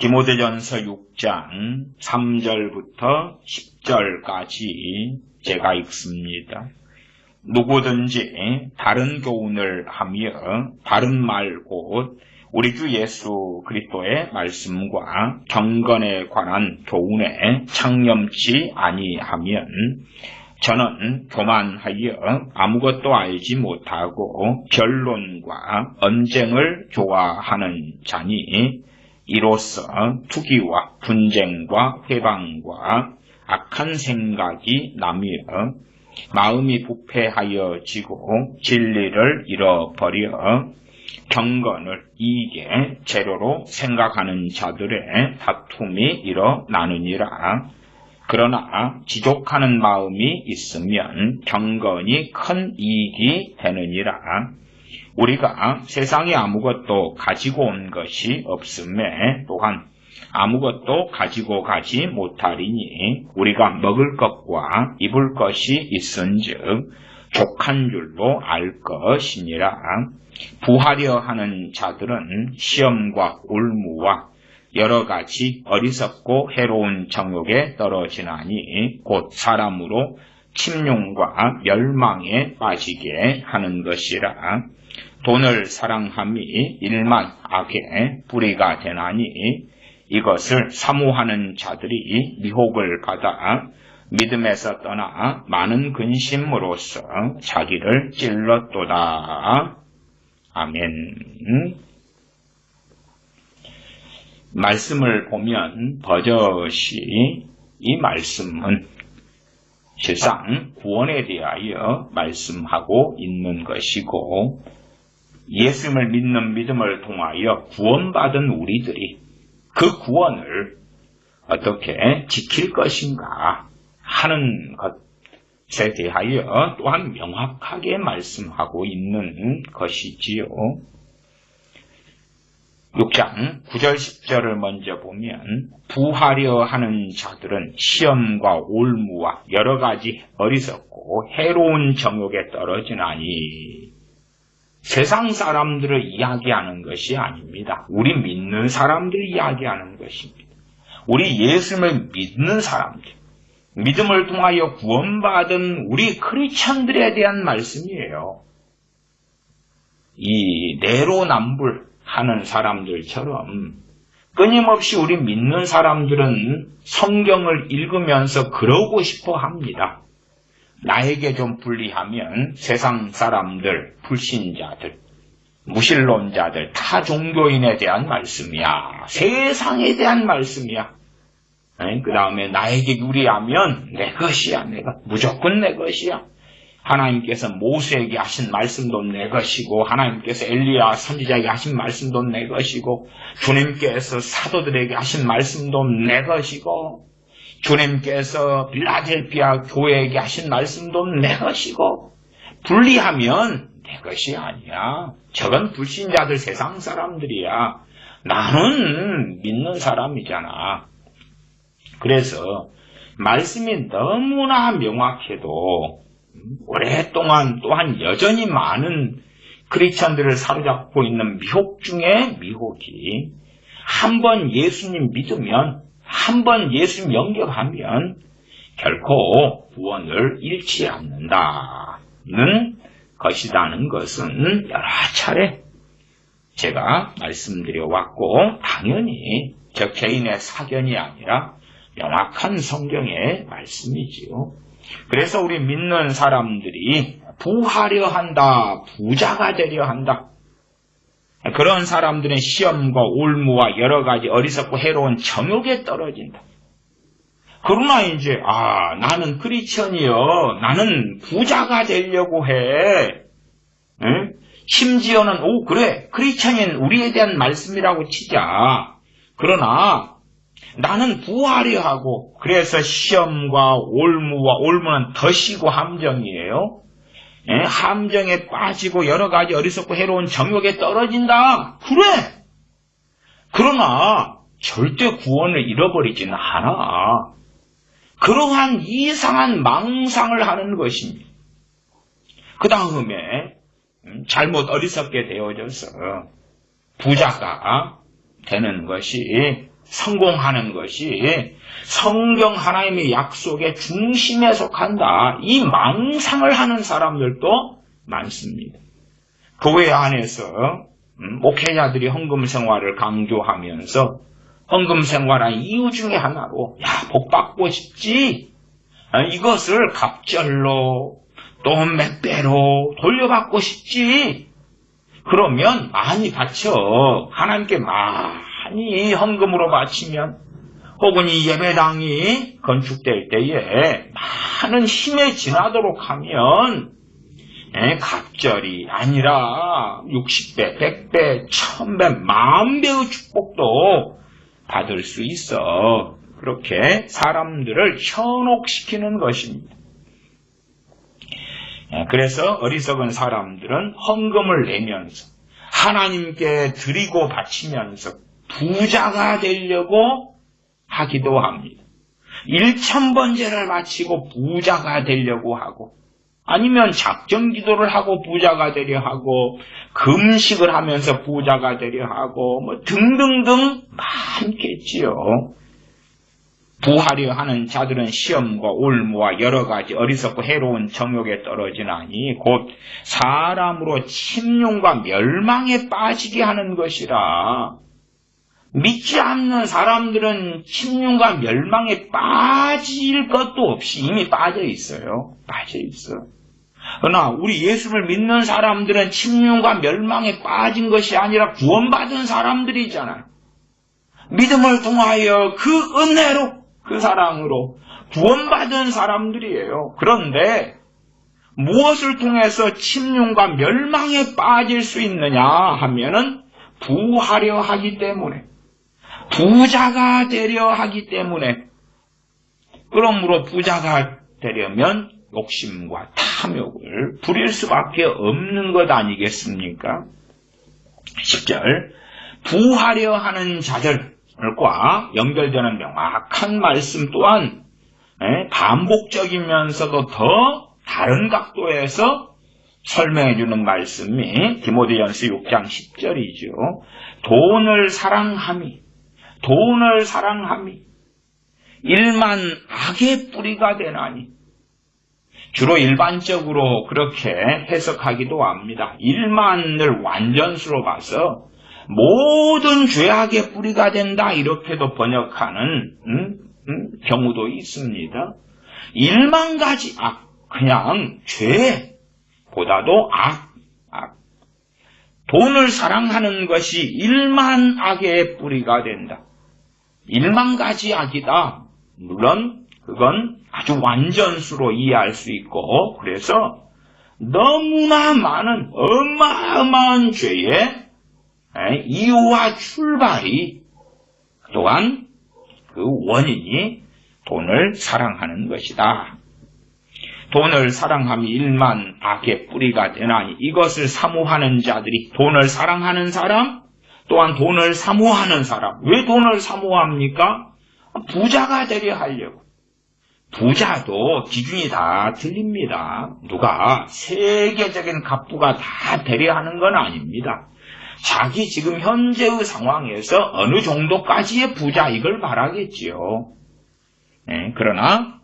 디모데전서 6장 3절부터 10절까지 제가 읽습니다. 누구든지 다른 교훈을 하며 바른 말 곧 우리 주 예수 그리스도의 말씀과 경건에 관한 교훈에 창념치 아니하면 저는 교만하여 아무것도 알지 못하고 변론과 언쟁을 좋아하는 자니 이로써 투기와 분쟁과 회방과 악한 생각이 나며 마음이 부패하여지고 진리를 잃어버려 경건을 이익의 재료로 생각하는 자들의 다툼이 일어나느니라. 그러나 지족하는 마음이 있으면 경건이 큰 이익이 되느니라. 우리가 세상에 아무것도 가지고 온 것이 없음에 또한 아무것도 가지고 가지 못하리니 우리가 먹을 것과 입을 것이 있은즉 족한 줄로 알 것이니라. 부하려 하는 자들은 시험과 올무와 여러 가지 어리석고 해로운 정욕에 떨어지나니 곧 사람으로 침륜과 멸망에 빠지게 하는 것이라. 돈을 사랑함이 일만 악의 뿌리가 되나니 이것을 사모하는 자들이 미혹을 받아 믿음에서 떠나 많은 근심으로써 자기를 찔렀도다. 아멘. 말씀을 보면 버젓이 이 말씀은 실상 구원에 대하여 말씀하고 있는 것이고 예수님을 믿는 믿음을 통하여 구원받은 우리들이 그 구원을 어떻게 지킬 것인가 하는 것에 대하여 또한 명확하게 말씀하고 있는 것이지요. 6장 9절 10절을 먼저 보면 부하려 하는 자들은 시험과 올무와 여러 가지 어리석고 해로운 정욕에 떨어지나니 세상 사람들을 이야기하는 것이 아닙니다. 우리 믿는 사람들을 이야기하는 것입니다. 우리 예수님을 믿는 사람들, 믿음을 통하여 구원받은 우리 크리스천들에 대한 말씀이에요. 이 내로남불하는 사람들처럼 끊임없이 우리 믿는 사람들은 성경을 읽으면서 그러고 싶어 합니다. 나에게 좀 불리하면 세상 사람들, 불신자들, 무신론자들, 타 종교인에 대한 말씀이야. 세상에 대한 말씀이야. 그 다음에 나에게 유리하면 내 것이야. 내가 무조건 내 것이야. 하나님께서 모세에게 하신 말씀도 내 것이고 하나님께서 엘리야 선지자에게 하신 말씀도 내 것이고 주님께서 사도들에게 하신 말씀도 내 것이고 주님께서 빌라델피아 교회에게 하신 말씀도 내 것이고 분리하면 내 것이 아니야. 저건 불신자들 세상 사람들이야. 나는 믿는 사람이잖아. 그래서 말씀이 너무나 명확해도 오랫동안 또한 여전히 많은 크리스천들을 사로잡고 있는 미혹 중에 미혹이 한번 예수님 믿으면 한번 예수님 영접하면 결코 구원을 잃지 않는다는 것이라는 것은 여러 차례 제가 말씀드려왔고 당연히 저 개인의 사견이 아니라 명확한 성경의 말씀이지요. 그래서 우리 믿는 사람들이 부하려 한다, 부자가 되려 한다. 그런 사람들은 시험과 올무와 여러 가지 어리석고 해로운 정욕에 떨어진다. 그러나 이제 나는 크리스천이요. 나는 부자가 되려고 해. 응? 심지어는 그래. 크리스천인 우리에 대한 말씀이라고 치자. 그러나 나는 부하려 하고 그래서 시험과 올무는 덫이고 함정이에요. 함정에 빠지고 여러 가지 어리석고 해로운 정욕에 떨어진다. 그래. 그러나 절대 구원을 잃어버리지는 않아. 그러한 이상한 망상을 하는 것입니다. 그 다음에 잘못 어리석게 되어져서 부자가 되는 것이 성공하는 것이 성경 하나님의 약속의 중심에 속한다. 이 망상을 하는 사람들도 많습니다. 교회 안에서 목회자들이 헌금 생활을 강조하면서 헌금 생활한 이유 중에 하나로 복 받고 싶지, 이것을 갑절로 또 몇 배로 돌려받고 싶지, 그러면 많이 바쳐 하나님께 많이 헌금으로 바치면, 혹은 이 예배당이 건축될 때에 많은 힘에 지나도록 하면 갑절이 아니라 60배, 100배, 1000배, 10,000배의 축복도 받을 수 있어. 그렇게 사람들을 현혹시키는 것입니다. 그래서 어리석은 사람들은 헌금을 내면서 하나님께 드리고 바치면서 부자가 되려고 하기도 합니다. 1000번제를 바치고 부자가 되려고 하고, 아니면 작정기도를 하고 부자가 되려 하고, 금식을 하면서 부자가 되려 하고, 뭐 등등등 많겠지요. 부하려 하는 자들은 시험과 올무와 여러 가지 어리석고 해로운 정욕에 떨어지나니 곧 사람으로 침륜과 멸망에 빠지게 하는 것이라. 믿지 않는 사람들은 침륜과 멸망에 빠질 것도 없이 이미 빠져 있어요. 빠져 있어. 그러나 우리 예수를 믿는 사람들은 침륜과 멸망에 빠진 것이 아니라 구원받은 사람들이잖아요. 믿음을 통하여 그 은혜로, 그 사랑으로 구원받은 사람들이에요. 그런데 무엇을 통해서 침륜과 멸망에 빠질 수 있느냐 하면은 부하려 하기 때문에, 부자가 되려 하기 때문에. 그러므로 부자가 되려면 욕심과 탐욕을 부릴 수밖에 없는 것 아니겠습니까? 10절, 부하려 하는 자들과 연결되는 명확한 말씀 또한 반복적이면서도 더 다른 각도에서 설명해 주는 말씀이 디모데전서 6장 10절이죠. 돈을 사랑함이 일만 악의 뿌리가 되나니. 주로 일반적으로 그렇게 해석하기도 합니다. 일만을 완전수로 봐서 모든 죄악의 뿌리가 된다, 이렇게도 번역하는 경우도 있습니다. 1만 가지 악, 그냥 죄보다도 악. 돈을 사랑하는 것이 1만 악의 뿌리가 된다. 1만 가지 악이다. 물론 그건 아주 완전수로 이해할 수 있고, 그래서 너무나 많은 어마어마한 죄의 이유와 출발이, 또한 그 원인이 돈을 사랑하는 것이다. 돈을 사랑함이 일만 악의 뿌리가 되나니 이것을 사모하는 자들이, 돈을 사랑하는 사람, 또한 돈을 사모하는 사람. 왜 돈을 사모합니까? 부자가 되려 하려고. 부자도 기준이 다 틀립니다. 누가 세계적인 갑부가 다 되려 하는 건 아닙니다. 자기 지금 현재의 상황에서 어느 정도까지의 부자, 이걸 바라겠지요. 그러나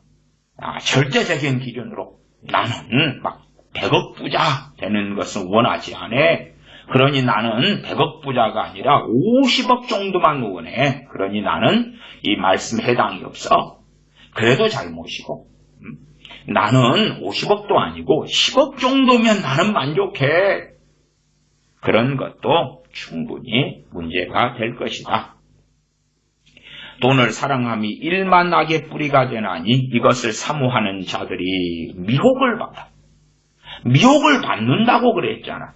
절대적인 기준으로 나는 막 100억 부자 되는 것은 원하지 않아. 그러니 나는 100억 부자가 아니라 50억 정도만 원해. 그러니 나는 이 말씀에 해당이 없어. 그래도 잘못이고, 나는 50억도 아니고 10억 정도면 나는 만족해. 그런 것도 충분히 문제가 될 것이다. 돈을 사랑함이 일만 악의 뿌리가 되나니 이것을 사모하는 자들이 미혹을 받아. 미혹을 받는다고 그랬잖아.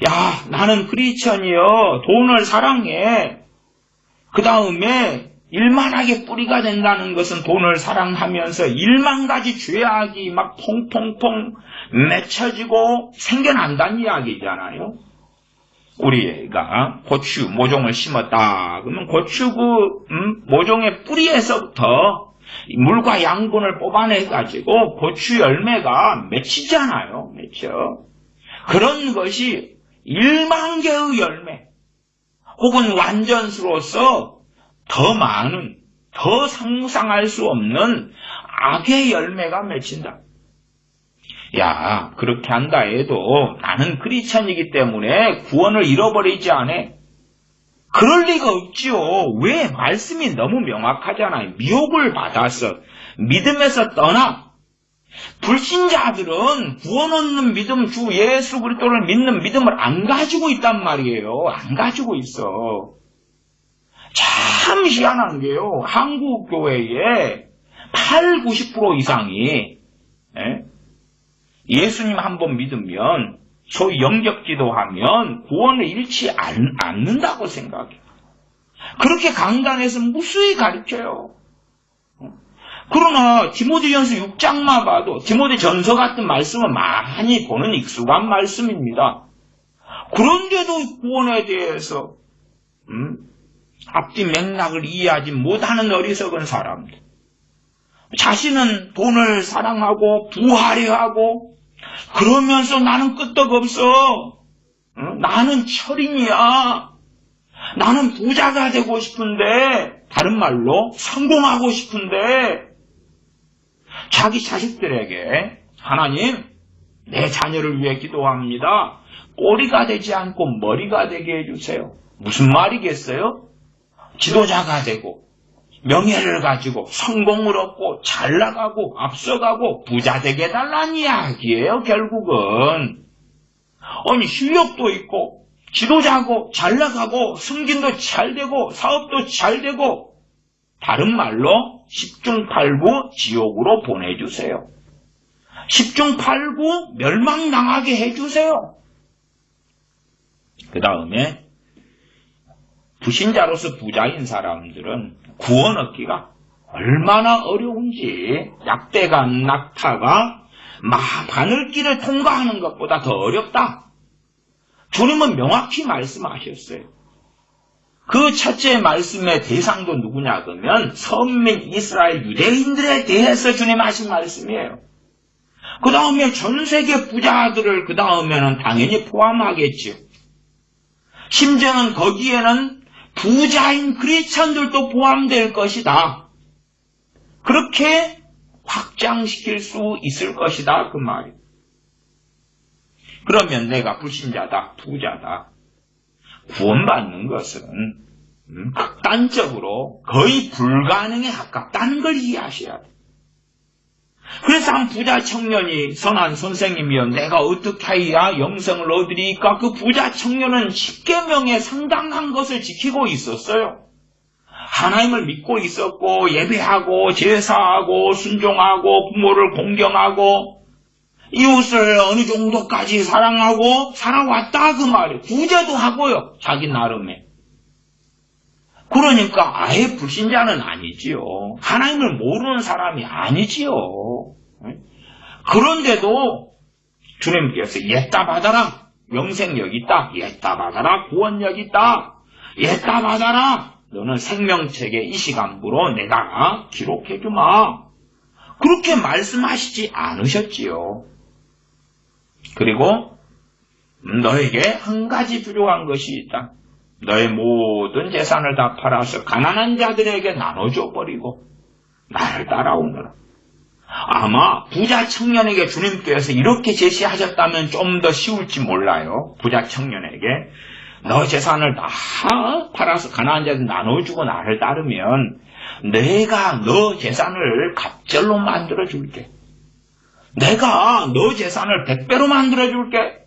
야, 나는 크리스천이여, 돈을 사랑해. 그 다음에 일만하게 뿌리가 된다는 것은 돈을 사랑하면서 1만 가지 죄악이 막 퐁퐁퐁 맺혀지고 생겨난다는 이야기잖아요. 우리가 고추 모종을 심었다. 그러면 고추 모종의 뿌리에서부터 물과 양분을 뽑아내가지고 고추 열매가 맺히잖아요. 맺혀. 그런 것이 1만 개의 열매, 혹은 완전수로서 더 많은, 더 상상할 수 없는 악의 열매가 맺힌다. 야, 그렇게 한다 해도 나는 크리스찬이기 때문에 구원을 잃어버리지 않아. 그럴 리가 없지요. 왜? 말씀이 너무 명확하잖아요. 미혹을 받아서 믿음에서 떠나. 불신자들은 구원 얻는 믿음, 주 예수 그리스도를 믿는 믿음을 안 가지고 있단 말이에요. 안 가지고 있어. 참 희한한 게요. 한국 교회의 80~90% 이상이 예수님 한번 믿으면 소위 영접기도하면 구원을 잃지 않는다고 생각해요. 그렇게 강단에서 무수히 가르쳐요. 그러나 디모데전서 6장만 봐도 디모데전서 같은 말씀은 많이 보는 익숙한 말씀입니다. 그런데도 구원에 대해서 앞뒤 맥락을 이해하지 못하는 어리석은 사람들. 자신은 돈을 사랑하고 부하려 하고 그러면서 나는 끄떡없어. 나는 철인이야. 나는 부자가 되고 싶은데, 다른 말로 성공하고 싶은데, 자기 자식들에게 하나님, 내 자녀를 위해 기도합니다. 꼬리가 되지 않고 머리가 되게 해주세요. 무슨 말이겠어요? 지도자가 되고 명예를 가지고 성공을 얻고 잘 나가고 앞서가고 부자 되게 해달라는 이야기예요. 결국은 아니 실력도 있고 지도자고 잘 나가고 승진도 잘 되고 사업도 잘 되고 다른 말로 10중 8구 지옥으로 보내주세요. 10중 8구 멸망당하게 해주세요. 그 다음에 불신자로서 부자인 사람들은 구원 얻기가 얼마나 어려운지 약대간 낙타가 바늘길을 통과하는 것보다 더 어렵다. 주님은 명확히 말씀하셨어요. 그 첫째 말씀의 대상도 누구냐 그러면 선민 이스라엘 유대인들에 대해서 주님 하신 말씀이에요. 그 다음에 전 세계 부자들을 그 다음에는 당연히 포함하겠지요. 심지어는 거기에는 부자인 크리스천들도 포함될 것이다. 그렇게 확장시킬 수 있을 것이다. 그 말이에요. 그러면 내가 불신자다, 부자다. 구원받는 것은 극단적으로 거의 불가능에 가깝다는 걸 이해하셔야 돼요. 그래서 한 부자 청년이 선한 선생님이여 내가 어떻게 해야 영생을 얻으리까? 그 부자 청년은 10계명에 상당한 것을 지키고 있었어요. 하나님을 믿고 있었고 예배하고 제사하고 순종하고 부모를 공경하고 이웃을 어느 정도까지 사랑하고 살아왔다 그 말이에요. 구제도 하고요. 자기 나름에. 그러니까 아예 불신자는 아니지요. 하나님을 모르는 사람이 아니지요. 그런데도 주님께서 옛다 받아라. 영생 여기 있다. 옛다 받아라. 구원 여기 있다. 옛다 받아라. 너는 생명책에 이 시간부로 내가 기록해주마. 그렇게 말씀하시지 않으셨지요. 그리고 너에게 한 가지 필요한 것이 있다. 너의 모든 재산을 다 팔아서 가난한 자들에게 나눠줘 버리고 나를 따라오너라. 아마 부자 청년에게 주님께서 이렇게 제시하셨다면 좀 더 쉬울지 몰라요. 부자 청년에게 너 재산을 다 팔아서 가난한 자들 나눠주고 나를 따르면 내가 너 재산을 갑절로 만들어줄게. 내가 너 재산을 100배로 만들어줄게.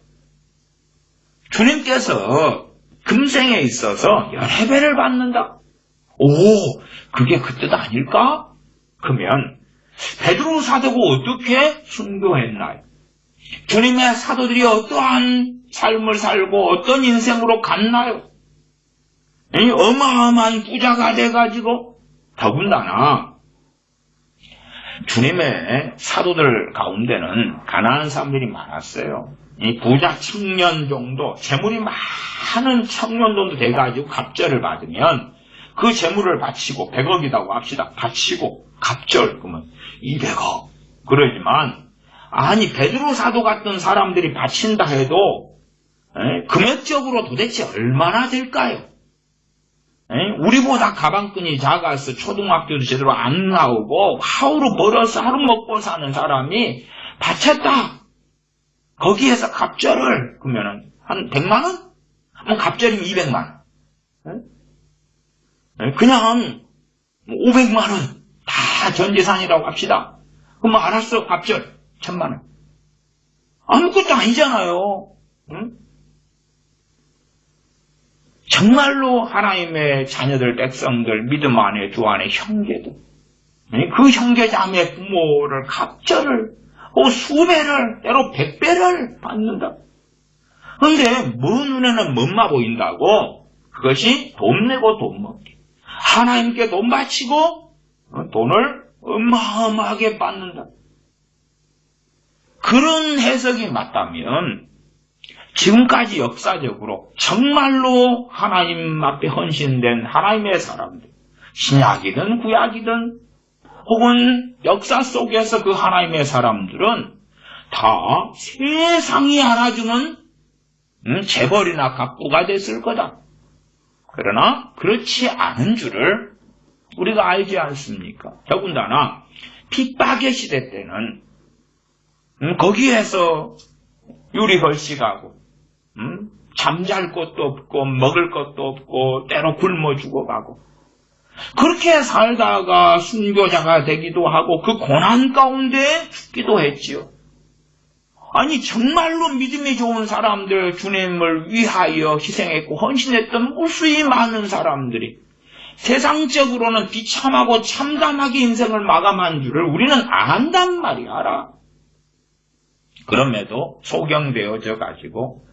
주님께서 금생에 있어서 열의 배를 받는다. 오, 그게 그 뜻 아닐까? 그러면 베드로 사도가 어떻게 순교했나요? 주님의 사도들이 어떠한 삶을 살고 어떤 인생으로 갔나요? 어마어마한 부자가 돼가지고 더군다나 주님의 사도들 가운데는 가난한 사람들이 많았어요. 이 부자 청년 정도, 재물이 많은 청년 정도 돼가지고 갑절을 받으면 그 재물을 바치고 100억이라고 합시다. 바치고 갑절 그러면 200억. 그러지만 아니 베드로 사도 같은 사람들이 바친다 해도 금액적으로 도대체 얼마나 될까요? 우리보다 가방끈이 작아서 초등학교도 제대로 안 나오고 하루 벌어서 하루 먹고 사는 사람이 바쳤다. 거기에서 갑절을 그러면은 한 100만 원? 한 갑절이면 200만 원. 그냥 500만 원 다 전 재산이라고 합시다. 그럼 알았어, 갑절 1000만 원. 아무것도 아니잖아요. 응? 정말로 하나님의 자녀들, 백성들, 믿음 안에 주 안에 형제들, 그 형제자매 부모를 갑절을 수배를 때로 100배를 받는다. 그런데 눈에는 멋마 보인다고 그것이 돈 내고 돈 먹기, 하나님께 돈 바치고 돈을 어마어마하게 받는다. 그런 해석이 맞다면 지금까지 역사적으로 정말로 하나님 앞에 헌신된 하나님의 사람들, 신약이든 구약이든 혹은 역사 속에서 그 하나님의 사람들은 다 세상이 알아주는 재벌이나 갑부가 됐을 거다. 그러나 그렇지 않은 줄을 우리가 알지 않습니까? 더군다나 핍박의 시대 때는 거기에서 유리걸식하고 잠잘 곳도 없고 먹을 것도 없고 때로 굶어 죽어가고 그렇게 살다가 순교자가 되기도 하고 그 고난 가운데 죽기도 했지요. 아니 정말로 믿음이 좋은 사람들, 주님을 위하여 희생했고 헌신했던 무수히 많은 사람들이 세상적으로는 비참하고 참담하게 인생을 마감한 줄을 우리는 안단 말이야, 알아. 그럼에도 소경되어져 가지고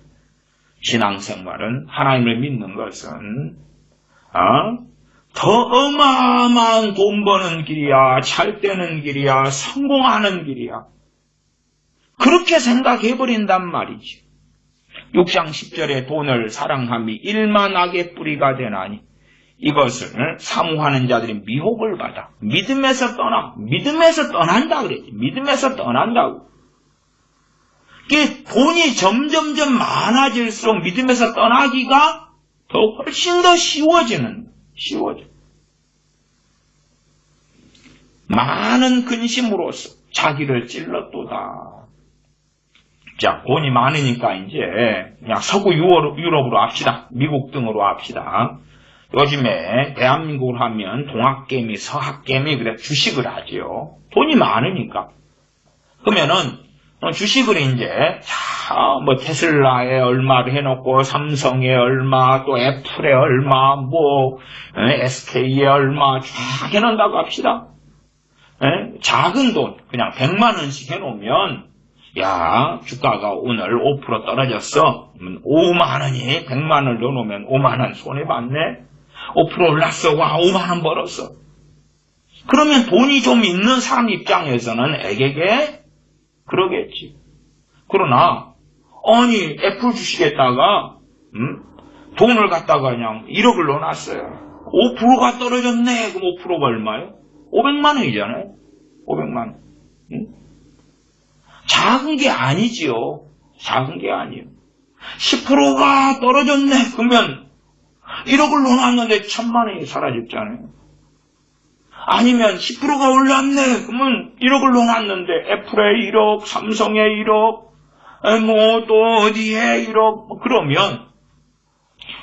신앙생활은, 하나님을 믿는 것은 더 어마어마한 돈 버는 길이야, 잘 되는 길이야, 성공하는 길이야, 그렇게 생각해버린단 말이지. 6장 10절에 돈을 사랑함이 일만 악의 뿌리가 되나니 이것을 사모하는 자들이 미혹을 받아 믿음에서 떠난다 그랬지. 믿음에서 떠난다고. 이게 돈이 점점점 많아질수록 믿음에서 떠나기가 더 훨씬 더 쉬워져. 많은 근심으로써 자기를 찔렀도다. 자, 돈이 많으니까 이제 그냥 서구 유럽으로 합시다. 미국 등으로 합시다. 요즘에 대한민국을 하면 동학개미, 서학개미, 그래 주식을 하지요. 돈이 많으니까. 그러면은 주식을 이제 뭐 테슬라에 얼마를 해놓고 삼성에 얼마, 또 애플에 얼마, 뭐 SK에 얼마 쫙 해놓는다고 합시다. 작은 돈 그냥 100만 원씩 해놓으면 야, 주가가 오늘 5% 떨어졌어. 5만 원이 100만 원을 넣어놓으면 5만 원 손해봤네. 5% 올랐어. 와, 5만 원 벌었어. 그러면 돈이 좀 있는 사람 입장에서는 애게게 그러겠지. 그러나 아니 애플 주식에다가 돈을 갖다가 그냥 1억을 넣어놨어요. 5%가 떨어졌네. 그럼 5%가 얼마예요? 500만 원이잖아요. 500만 원. 작은 게 아니지요. 작은 게 아니에요. 10%가 떨어졌네. 그러면 1억을 넣어놨는데 1000만 원이 사라졌잖아요. 아니면 10%가 올랐네. 그러면 1억을 넣어놨는데 애플에 1억, 삼성에 1억, 뭐 또 어디에 1억. 그러면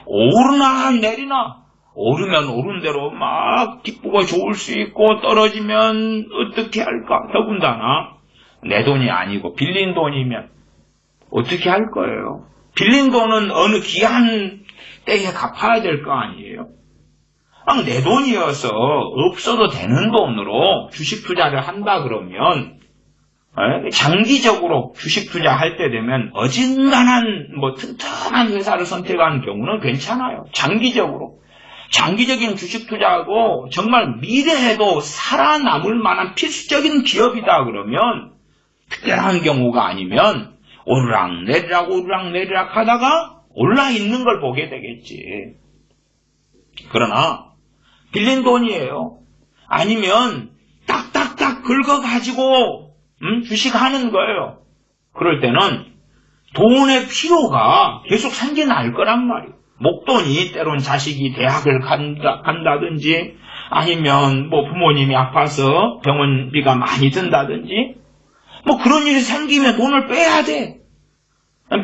오르나 내리나. 오르면 오른 대로 막 기쁘고 좋을 수 있고 떨어지면 어떻게 할까. 더군다나 내 돈이 아니고 빌린 돈이면 어떻게 할 거예요? 빌린 돈은 어느 기한 때에 갚아야 될 거 아니에요? 내 돈이어서 없어도 되는 돈으로 주식 투자를 한다 그러면 장기적으로 주식 투자할 때 되면 어진간한 뭐 튼튼한 회사를 선택하는 경우는 괜찮아요. 장기적인 주식 투자하고 정말 미래에도 살아남을 만한 필수적인 기업이다 그러면 특별한 경우가 아니면 오르락내리락 하다가 올라있는 걸 보게 되겠지. 그러나 빌린 돈이에요. 아니면 딱딱딱 긁어가지고 주식하는 거예요. 그럴 때는 돈의 필요가 계속 생겨날 거란 말이에요. 목돈이 때론 자식이 대학을 간다든지 아니면 뭐 부모님이 아파서 병원비가 많이 든다든지 뭐 그런 일이 생기면 돈을 빼야 돼.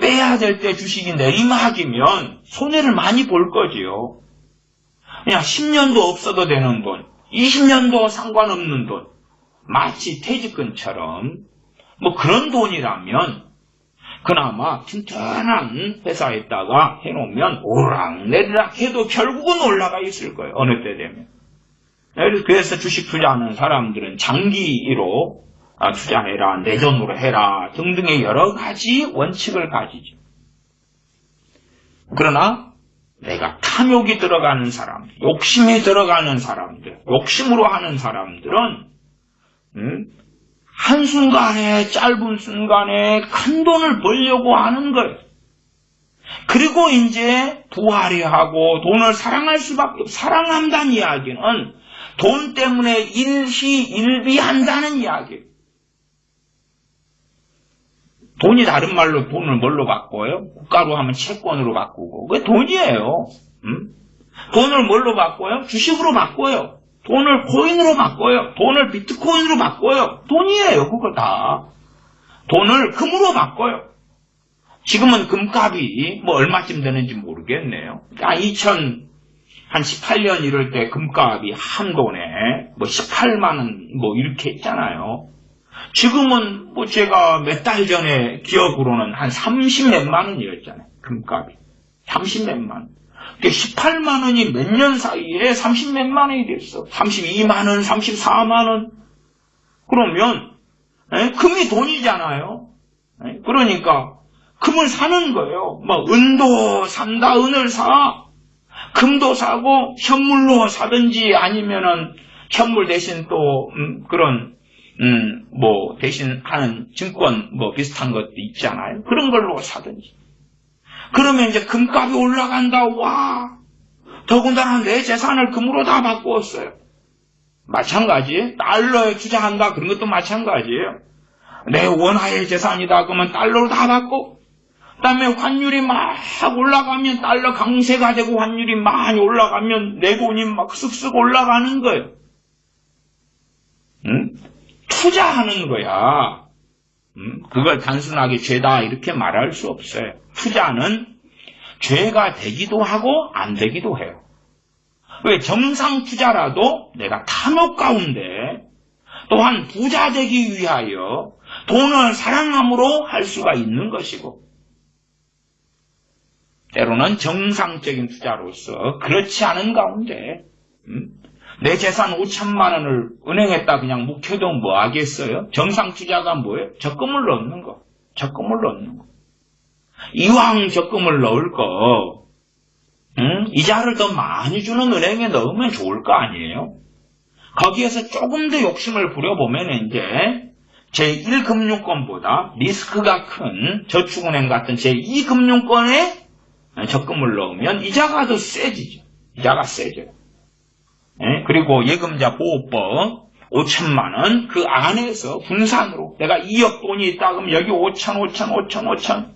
빼야 될 때 주식이 내리막이면 손해를 많이 볼 거지요. 그냥 10년도 없어도 되는 돈, 20년도 상관없는 돈, 마치 퇴직금처럼 뭐 그런 돈이라면 그나마 튼튼한 회사에다가 해놓으면 오락내리락 해도 결국은 올라가 있을 거예요. 어느 때 되면. 그래서 주식 투자하는 사람들은 장기로 투자해라, 내전으로 해라 등등의 여러 가지 원칙을 가지죠. 그러나 내가 탐욕이 들어가는 사람들, 욕심이 들어가는 사람들, 욕심으로 하는 사람들은 한순간에 짧은 순간에 큰 돈을 벌려고 하는 거예요. 그리고 이제 부활해하고 돈을 사랑할 수밖에 없어요. 사랑한다는 이야기는 돈 때문에 일희일비한다는 이야기예요. 돈이 다른 말로 돈을 뭘로 바꿔요? 국가로 하면 채권으로 바꾸고. 그게 돈이에요. 돈을 뭘로 바꿔요? 주식으로 바꿔요. 돈을 코인으로 바꿔요. 돈을 비트코인으로 바꿔요. 돈이에요. 그거 다. 돈을 금으로 바꿔요. 지금은 금값이 뭐 얼마쯤 되는지 모르겠네요. 2018년 이럴 때 금값이 한 돈에 뭐 18만 원 뭐 이렇게 있잖아요. 지금은 뭐 제가 몇 달 전에 기억으로는 한 30몇만 원이었잖아요. 금값이. 30몇만 원. 18만 원이 몇 년 사이에 30몇만 원이 됐어. 32만 원, 34만 원. 그러면 금이 돈이잖아요. 그러니까 금을 사는 거예요. 뭐 은도 산다, 은을 사. 금도 사고 현물로 사든지 아니면은 현물 대신 또 그런 뭐 대신 하는 증권 뭐 비슷한 것도 있잖아요. 그런 걸로 사든지. 그러면 이제 금값이 올라간다. 와, 더군다나 내 재산을 금으로 다 바꾸었어요. 마찬가지. 달러에 투자한다. 그런 것도 마찬가지예요. 내 원화의 재산이다. 그러면 달러로 다 바꿔. 그 다음에 환율이 막 올라가면 달러 강세가 되고 환율이 많이 올라가면 내 돈이 막 쓱쓱 올라가는 거예요. 투자하는 거야. 그걸 단순하게 죄다 이렇게 말할 수 없어요. 투자는 죄가 되기도 하고 안 되기도 해요. 왜? 정상 투자라도 내가 탐욕 가운데 또한 부자 되기 위하여 돈을 사랑함으로 할 수가 있는 것이고, 때로는 정상적인 투자로서 그렇지 않은 가운데 내 재산 5천만 원을 은행에다 그냥 묵혀도 뭐 하겠어요? 정상 투자가 뭐예요? 적금을 넣는 거. 적금을 넣는 거. 이왕 적금을 넣을 거, 이자를 더 많이 주는 은행에 넣으면 좋을 거 아니에요? 거기에서 조금 더 욕심을 부려보면 이제 제1금융권보다 리스크가 큰 저축은행 같은 제2금융권에 적금을 넣으면 이자가 더 세지죠. 이자가 세져요. 그리고 예금자 보호법 5천만 원 그 안에서 분산으로 내가 2억 돈이 있다 그러면 여기 5천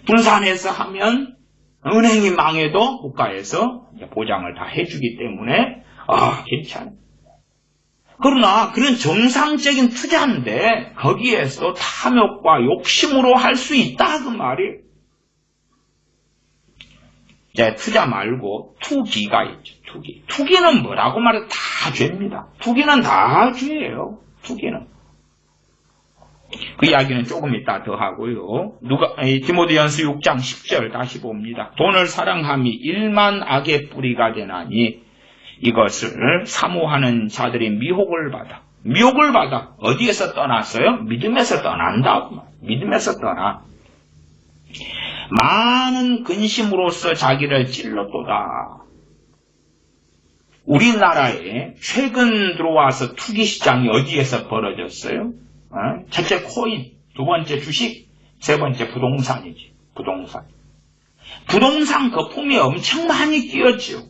분산해서 하면 은행이 망해도 국가에서 보장을 다 해주기 때문에 괜찮아요. 그러나 그런 정상적인 투자인데 거기에서 탐욕과 욕심으로 할 수 있다 그 말이에요. 투자 말고 투기가 있죠. 투기는 뭐라고 말해도 다 죄입니다. 투기는 다 죄예요. 투기는. 그 이야기는 조금 이따 더 하고요. 디모데전서 6장 10절 다시 봅니다. 돈을 사랑함이 일만 악의 뿌리가 되나니 이것을 사모하는 자들이 미혹을 받아. 어디에서 떠났어요? 믿음에서 떠난다. 믿음에서 떠나. 많은 근심으로써 자기를 찔렀도다. 우리나라에 최근 들어와서 투기 시장이 어디에서 벌어졌어요? 첫째 코인, 두 번째 주식, 세 번째 부동산이지. 부동산 거품이 엄청 많이 끼었죠.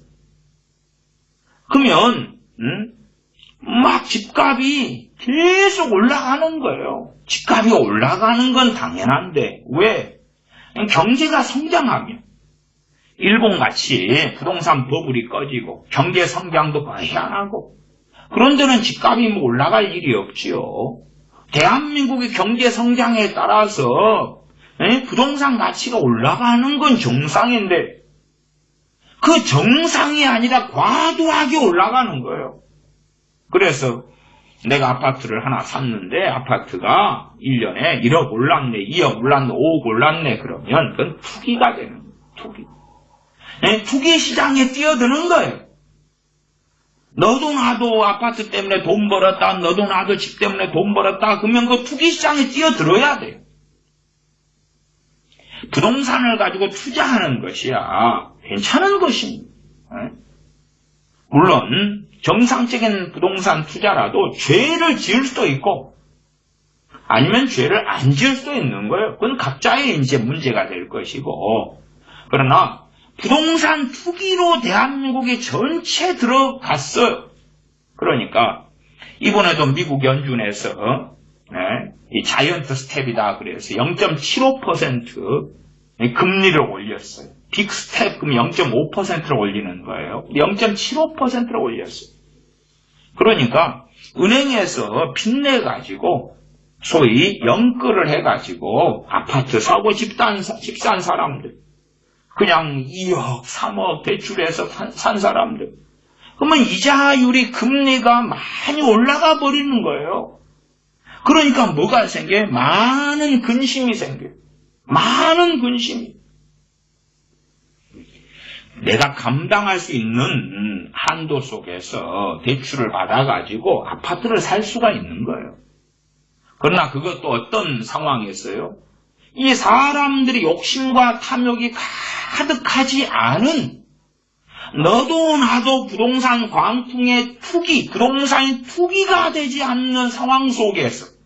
그러면 막 집값이 계속 올라가는 거예요. 집값이 올라가는 건 당연한데 왜? 경제가 성장하면 일본같이 부동산 버블이 꺼지고 경제 성장도 거의 안 하고 그런 데는 집값이 뭐 올라갈 일이 없지요. 대한민국의 경제 성장에 따라서 부동산 가치가 올라가는 건 정상인데 그 정상이 아니라 과도하게 올라가는 거예요. 그래서 내가 아파트를 하나 샀는데 아파트가 1년에 1억 올랐네, 2억 올랐네, 5억 올랐네 그러면 그건 투기가 되는 거예요. 투기. 투기 시장에 뛰어드는 거예요. 너도 나도 아파트 때문에 돈 벌었다, 너도 나도 집 때문에 돈 벌었다 그러면 그 투기 시장에 뛰어들어야 돼요. 부동산을 가지고 투자하는 것이야 괜찮은 것입니다. 물론 정상적인 부동산 투자라도 죄를 지을 수도 있고 아니면 죄를 안 지을 수도 있는 거예요. 그건 각자의 이제 문제가 될 것이고 그러나 부동산 투기로 대한민국이 전체 들어갔어요. 그러니까 이번에도 미국 연준에서 이 자이언트 스텝이다 그래서 0.75% 금리를 올렸어요. 빅 스텝 그럼 0.5%를 올리는 거예요. 0.75%를 올렸어요. 그러니까 은행에서 빚내가지고 소위 연끌을 해가지고 아파트 사고 집 산 사람들 그냥 2억, 3억 대출해서 산 사람들 그러면 이자율이 금리가 많이 올라가 버리는 거예요. 그러니까 뭐가 생겨요? 많은 근심이 생겨요. 많은 근심이. 내가 감당할 수 있는 한도 속에서 대출을 받아가지고 아파트를 살 수가 있는 거예요. 그러나 그것도 어떤 상황에서요? 이 사람들이 욕심과 탐욕이 가득하지 않은 너도 나도 부동산 광풍의 투기, 부동산이 투기가 되지 않는 상황 속에서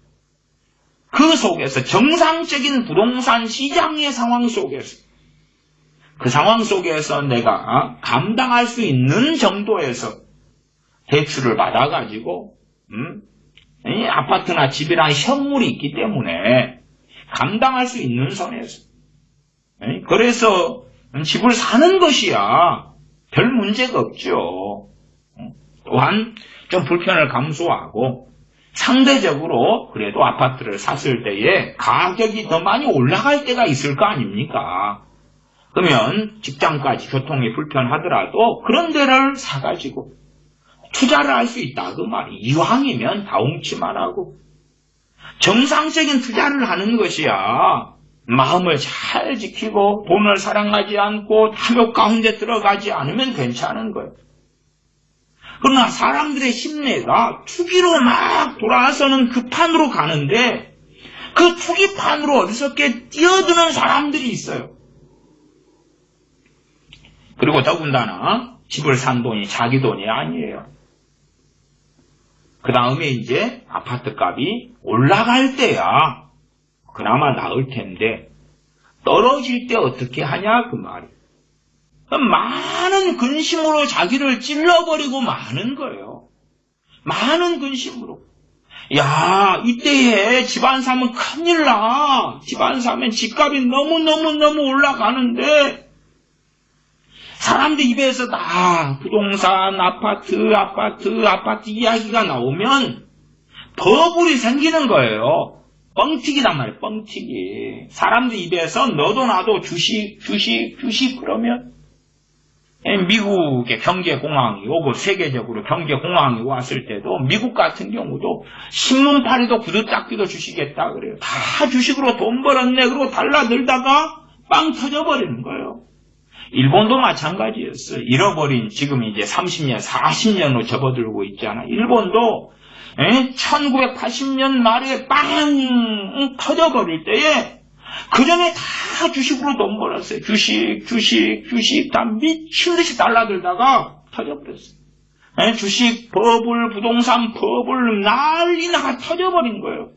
그 속에서 정상적인 부동산 시장의 상황 속에서 그 상황 속에서 내가 감당할 수 있는 정도에서 대출을 받아가지고 아파트나 집이나 현물이 있기 때문에 감당할 수 있는 선에서 그래서 집을 사는 것이야 별 문제가 없죠. 또한 좀 불편을 감수하고 상대적으로 그래도 아파트를 샀을 때에 가격이 더 많이 올라갈 때가 있을 거 아닙니까? 그러면 직장까지 교통이 불편하더라도 그런 데를 사가지고 투자를 할 수 있다 그 말이. 이왕이면 다 웅치만 하고 정상적인 투자를 하는 것이야 마음을 잘 지키고 돈을 사랑하지 않고 탐욕 가운데 들어가지 않으면 괜찮은 거예요. 그러나 사람들의 심리가 투기로 막 돌아서는 그 판으로 가는데 그 투기판으로 어리석게 뛰어드는 사람들이 있어요. 그리고 더군다나 집을 산 돈이 자기 돈이 아니에요. 그 다음에 이제 아파트 값이 올라갈 때야 그나마 나을 텐데 떨어질 때 어떻게 하냐 그 말이에요. 많은 근심으로 자기를 찔러버리고 마는 거예요. 많은 근심으로. 야, 이때에 집 안 사면 큰일 나. 집 안 사면 집값이 너무 올라가는데 사람들 입에서 다 부동산, 아파트 이야기가 나오면 버블이 생기는 거예요. 뻥튀기단 말이에요. 뻥튀기. 사람들 입에서 너도 나도 주식 그러면 미국의 경제공황이 오고 세계적으로 경제공황이 왔을 때도 미국 같은 경우도 신문팔이도 구두닦기도 주식했다 그래요. 다 주식으로 돈 벌었네. 그러고 달라들다가 빵 터져버리는 거예요. 일본도 마찬가지였어요. 잃어버린 지금 이제 30년, 40년으로 접어들고 있잖아. 일본도 1980년 말에 빵 터져버릴 때에 그 전에 다 주식으로 돈 벌었어요. 주식 다 미친듯이 달라들다가 터져버렸어요. 주식 버블, 부동산 버블 난리나가 터져버린 거예요.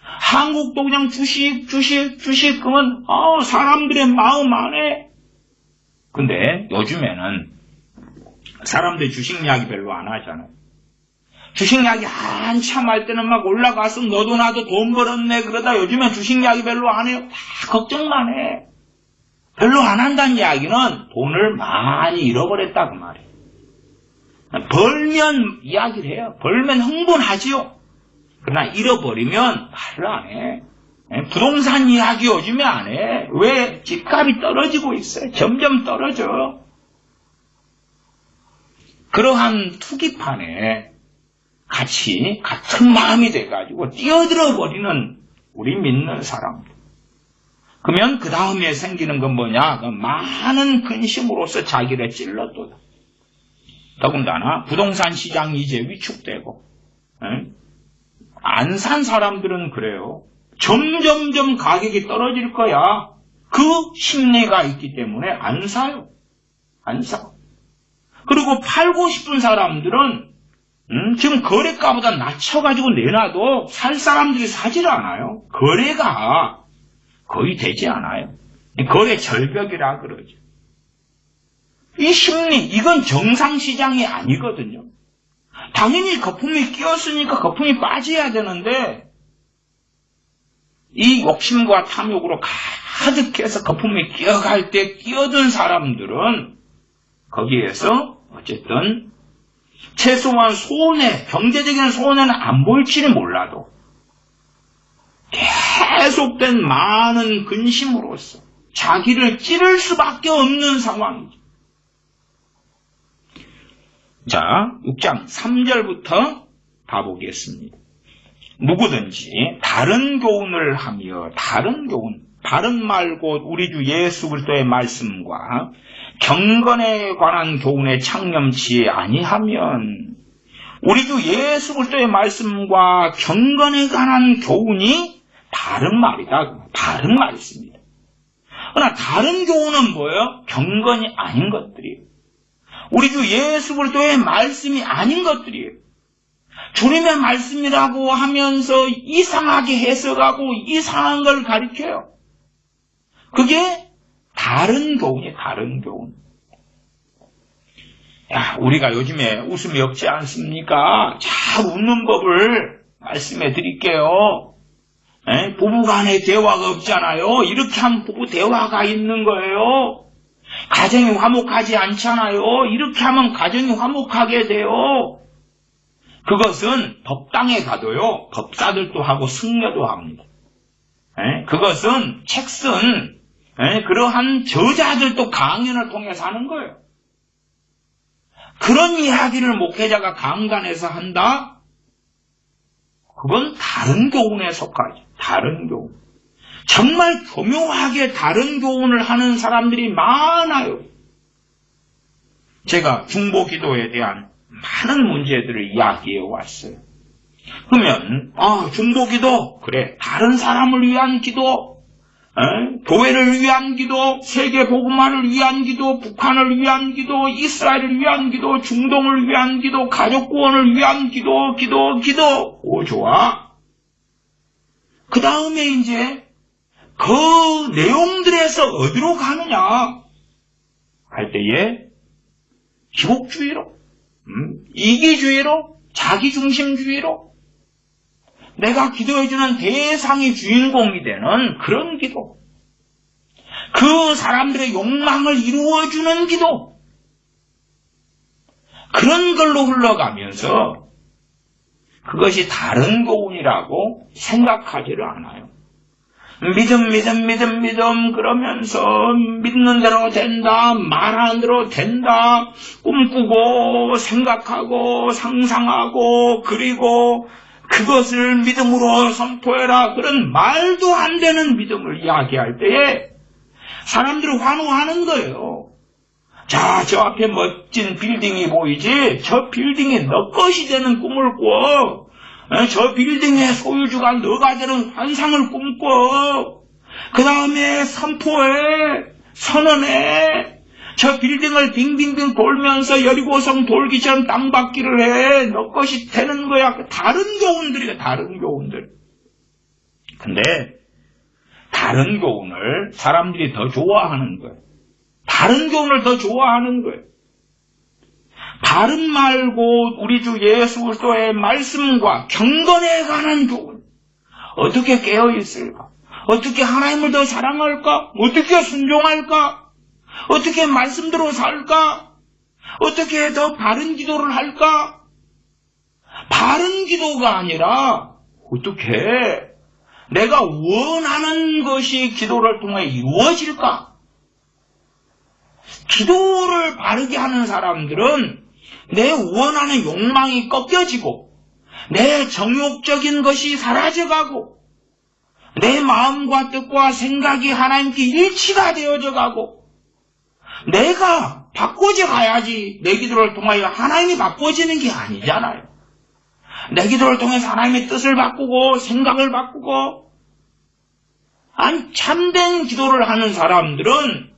한국도 그냥 주식 그러면 사람들의 마음 안에. 근데 요즘에는 사람들이 주식 이야기 별로 안 하잖아요. 주식 이야기 한참 할 때는 막 올라가서 너도 나도 돈 벌었네 그러다 요즘엔 주식 이야기 별로 안 해요. 다 걱정만 해. 별로 안 한다는 이야기는 돈을 많이 잃어버렸다 그 말이에요. 벌면 이야기를 해요. 벌면 흥분하지요. 그러나 잃어버리면 말을 안 해. 부동산 이야기 요즘에 안 해. 왜? 집값이 떨어지고 있어요. 점점 떨어져. 그러한 투기판에 같은 마음이 돼가지고 뛰어들어 버리는 우리 믿는 사람들. 그러면 그 다음에 생기는 건 뭐냐? 많은 근심으로서 자기를 찔러도다. 더군다나 부동산 시장이 이제 위축되고 안 산 사람들은 그래요. 점점점 가격이 떨어질 거야. 그 심리가 있기 때문에 안 사요. 안 사. 그리고 팔고 싶은 사람들은 지금 거래가보다 낮춰가지고 내놔도 살 사람들이 사질 않아요. 거래가 거의 되지 않아요. 거래 절벽이라 그러죠. 이 심리, 이건 정상시장이 아니거든요. 당연히 거품이 끼었으니까 거품이 빠져야 되는데 이 욕심과 탐욕으로 가득해서 거품이 끼어갈 때 끼어든 사람들은 거기에서 어쨌든 최소한 손해, 경제적인 손해는 안 보일지는 몰라도 계속된 많은 근심으로써 자기를 찌를 수밖에 없는 상황이죠. 자, 6장 3절부터 봐보겠습니다. 누구든지 다른 교훈을 하며 다른 교훈, 다른 말고 우리 주 예수 그리스도의 말씀과 경건에 관한 교훈에 창념치 아니하면 우리 주 예수 그리스도의 말씀과 경건에 관한 교훈이 다른 말이다. 다른 말씀입니다. 그러나 다른 교훈은 뭐예요? 경건이 아닌 것들이에요. 우리 주 예수 그리스도의 말씀이 아닌 것들이에요. 주님의 말씀이라고 하면서 이상하게 해석하고 이상한 걸 가르쳐요. 그게 다른 교훈이 다른 교훈. 야, 우리가 요즘에 웃음이 없지 않습니까? 잘 웃는 법을 말씀해 드릴게요. 부부간에 대화가 없잖아요. 이렇게 하면 부부 대화가 있는 거예요. 가정이 화목하지 않잖아요. 이렇게 하면 가정이 화목하게 돼요. 그것은 법당에 가도요. 법사들도 하고 승려도 합니다. 그것은 책 쓴 그러한 저자들도 강연을 통해서 하는 거예요. 그런 이야기를 목회자가 강단에서 한다? 그건 다른 교훈에 속하죠. 다른 교훈. 정말 교묘하게 다른 교훈을 하는 사람들이 많아요. 제가 중보기도에 대한 많은 문제들을 이야기해 왔어요. 그러면 중보기도 그래 다른 사람을 위한 기도, 교회를 위한 기도, 세계 복음화를 위한 기도, 북한을 위한 기도, 이스라엘을 위한 기도, 중동을 위한 기도, 가족 구원을 위한 기도. 오, 좋아. 그 다음에 이제 그 내용들에서 어디로 가느냐 할 때에 기복주의로, 이기주의로, 자기중심주의로 내가 기도해주는 대상이 주인공이 되는 그런 기도, 그 사람들의 욕망을 이루어주는 기도, 그런 걸로 흘러가면서 그것이 다른 교훈이라고 생각하지를 않아요. 믿음 그러면서 믿는 대로 된다, 말하는 대로 된다, 꿈꾸고 생각하고 상상하고 그리고 그것을 믿음으로 선포해라, 그런 말도 안 되는 믿음을 이야기할 때에 사람들이 환호하는 거예요. 자, 저 앞에 멋진 빌딩이 보이지? 저 빌딩이 너 것이 되는 꿈을 꿔. 저 빌딩의 소유주가 너가 되는 환상을 꿈꿔. 그 다음에 선포해, 선언해. 저 빌딩을 빙빙빙 돌면서 여리고성 돌기처럼 땅받기를 해. 너 것이 되는 거야. 다른 교훈들이야, 다른 교훈들. 근데 다른 교훈을 사람들이 더 좋아하는 거예요. 다른 교훈을 더 좋아하는 거예요. 바른 말고 우리 주 예수 그리스도의 말씀과 경건에 관한 교훈 어떻게 깨어있을까? 어떻게 하나님을 더 사랑할까? 어떻게 순종할까? 어떻게 말씀대로 살까? 어떻게 더 바른 기도를 할까? 바른 기도가 아니라 어떻게 내가 원하는 것이 기도를 통해 이루어질까? 기도를 바르게 하는 사람들은 내 원하는 욕망이 꺾여지고 내 정욕적인 것이 사라져가고 내 마음과 뜻과 생각이 하나님께 일치가 되어져 가고 내가 바꿔져 가야지 내 기도를 통하여 하나님이 바꿔지는 게 아니잖아요. 내 기도를 통해서 하나님의 뜻을 바꾸고 생각을 바꾸고 아니 참된 기도를 하는 사람들은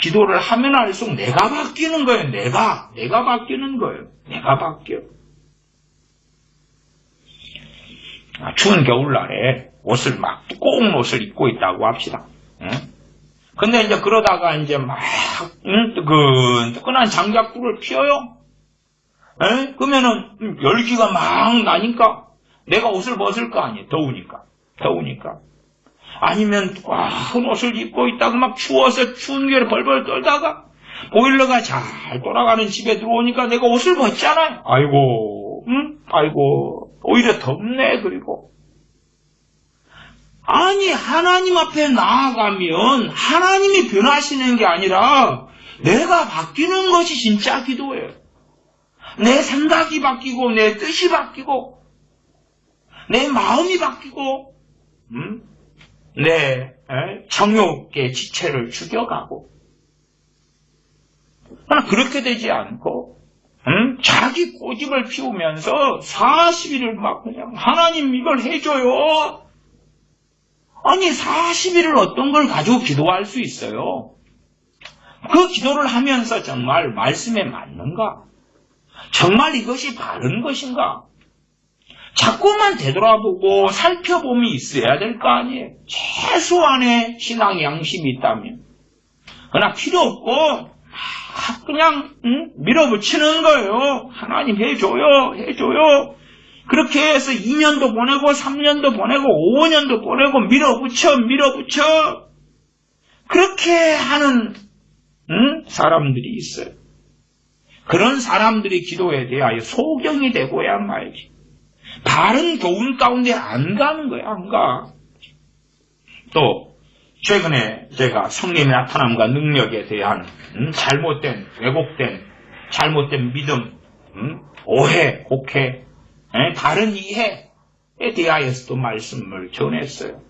기도를 하면 할수록 내가 바뀌는 거예요. 내가 바뀌는 거예요. 내가 바뀌어. 추운 겨울날에 옷을 막 두꺼운 옷을 입고 있다고 합시다. 근데 이제 그러다가 이제 막 뜨끈뜨끈한 장작불을 피워요. 그러면은 열기가 막 나니까 내가 옷을 벗을 거 아니에요. 더우니까. 아니면 큰 옷을 입고 있다가 막 추워서 추운 게 벌벌 떨다가 보일러가 잘 돌아가는 집에 들어오니까 내가 옷을 벗잖아요. 아이고 오히려 덥네. 그리고 아니 하나님 앞에 나아가면 하나님이 변하시는 게 아니라 내가 바뀌는 것이 진짜 기도예요. 내 생각이 바뀌고 내 뜻이 바뀌고 내 마음이 바뀌고 내 정욕의 지체를 죽여가고 그렇게 되지 않고 자기 고집을 피우면서 40일을 막 그냥 하나님 이걸 해줘요. 아니 40일을 어떤 걸 가지고 기도할 수 있어요? 그 기도를 하면서 정말 말씀에 맞는가? 정말 이것이 바른 것인가? 자꾸만 되돌아보고 살펴봄이 있어야 될 거 아니에요. 최소한의 신앙 양심이 있다면. 그러나 필요 없고 그냥 밀어붙이는 거예요. 하나님 해줘요. 그렇게 해서 2년도 보내고 3년도 보내고 5년도 보내고 밀어붙여 그렇게 하는 사람들이 있어요. 그런 사람들이 기도에 대하여 소경이 되고야 말지. 바른 교훈 가운데 안 가는 거야. 안 가. 또 최근에 제가 성령의 나타남과 능력에 대한 잘못된 믿음, 오해, 곡해, 다른 이해에 대하여서도 말씀을 전했어요.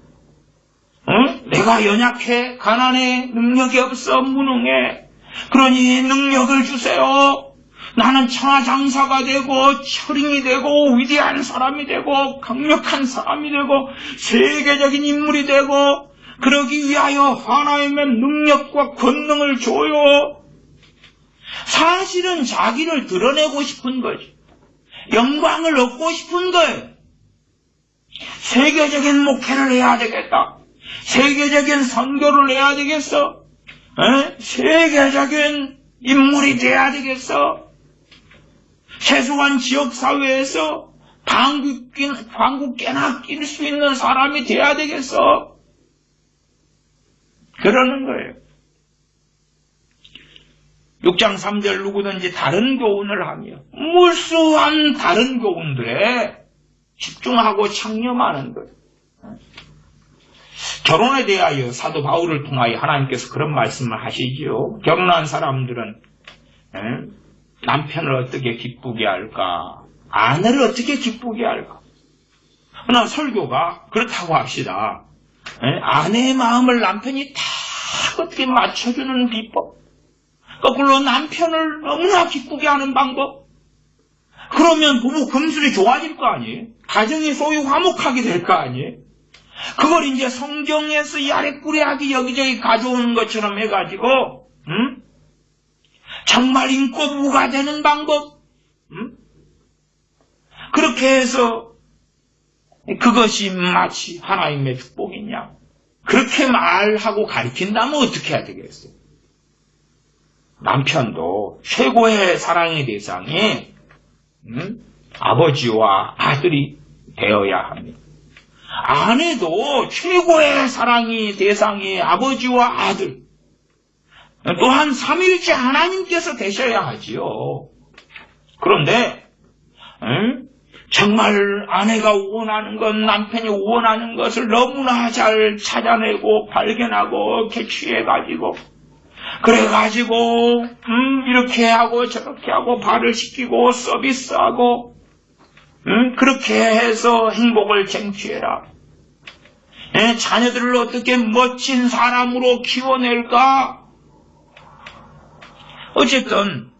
내가 연약해, 가난해, 능력이 없어, 무능해. 그러니 능력을 주세요. 나는 천하장사가 되고 철인이 되고 위대한 사람이 되고 강력한 사람이 되고 세계적인 인물이 되고 그러기 위하여 하나님의 능력과 권능을 줘요. 사실은 자기를 드러내고 싶은 거지. 영광을 얻고 싶은 거예요. 세계적인 목회를 해야 되겠다. 세계적인 선교를 해야 되겠어. 세계적인 인물이 돼야 되겠어. 최소한 지역사회에서 방귀깨나 낄 수 있는 사람이 돼야 되겠어. 그러는 거예요. 6장 3절 누구든지 다른 교훈을 하며 무수한 다른 교훈들에 집중하고 창념하는 거예요. 결혼에 대하여 사도 바울을 통하여 하나님께서 그런 말씀을 하시지요. 결혼한 사람들은 남편을 어떻게 기쁘게 할까? 아내를 어떻게 기쁘게 할까? 그러나 설교가 그렇다고 합시다. 아내의 마음을 남편이 다 어떻게 맞춰주는 비법, 거꾸로 남편을 너무나 기쁘게 하는 방법. 그러면 부부 금술이 좋아질 거 아니에요? 가정이 소유 화목하게 될 거 아니에요? 그걸 이제 성경에서 이 아랫구레하게 여기저기 가져오는 것처럼 해가지고 정말 인꼬부부가 되는 방법, 그렇게 해서 그것이 마치 하나님의 축복이냐, 그렇게 말하고 가르친다면 어떻게 해야 되겠어요? 남편도 최고의 사랑의 대상이 아버지와 아들이 되어야 합니다. 아내도 최고의 사랑이 대상이 아버지와 아들, 또한 삼위일체 하나님께서 되셔야 하지요. 그런데 정말 아내가 원하는 것, 남편이 원하는 것을 너무나 잘 찾아내고 발견하고 캐치해가지고 그래가지고 이렇게 하고 저렇게 하고 발을 시키고 서비스하고 그렇게 해서 행복을 쟁취해라. 자녀들을 어떻게 멋진 사람으로 키워낼까? 어쨌든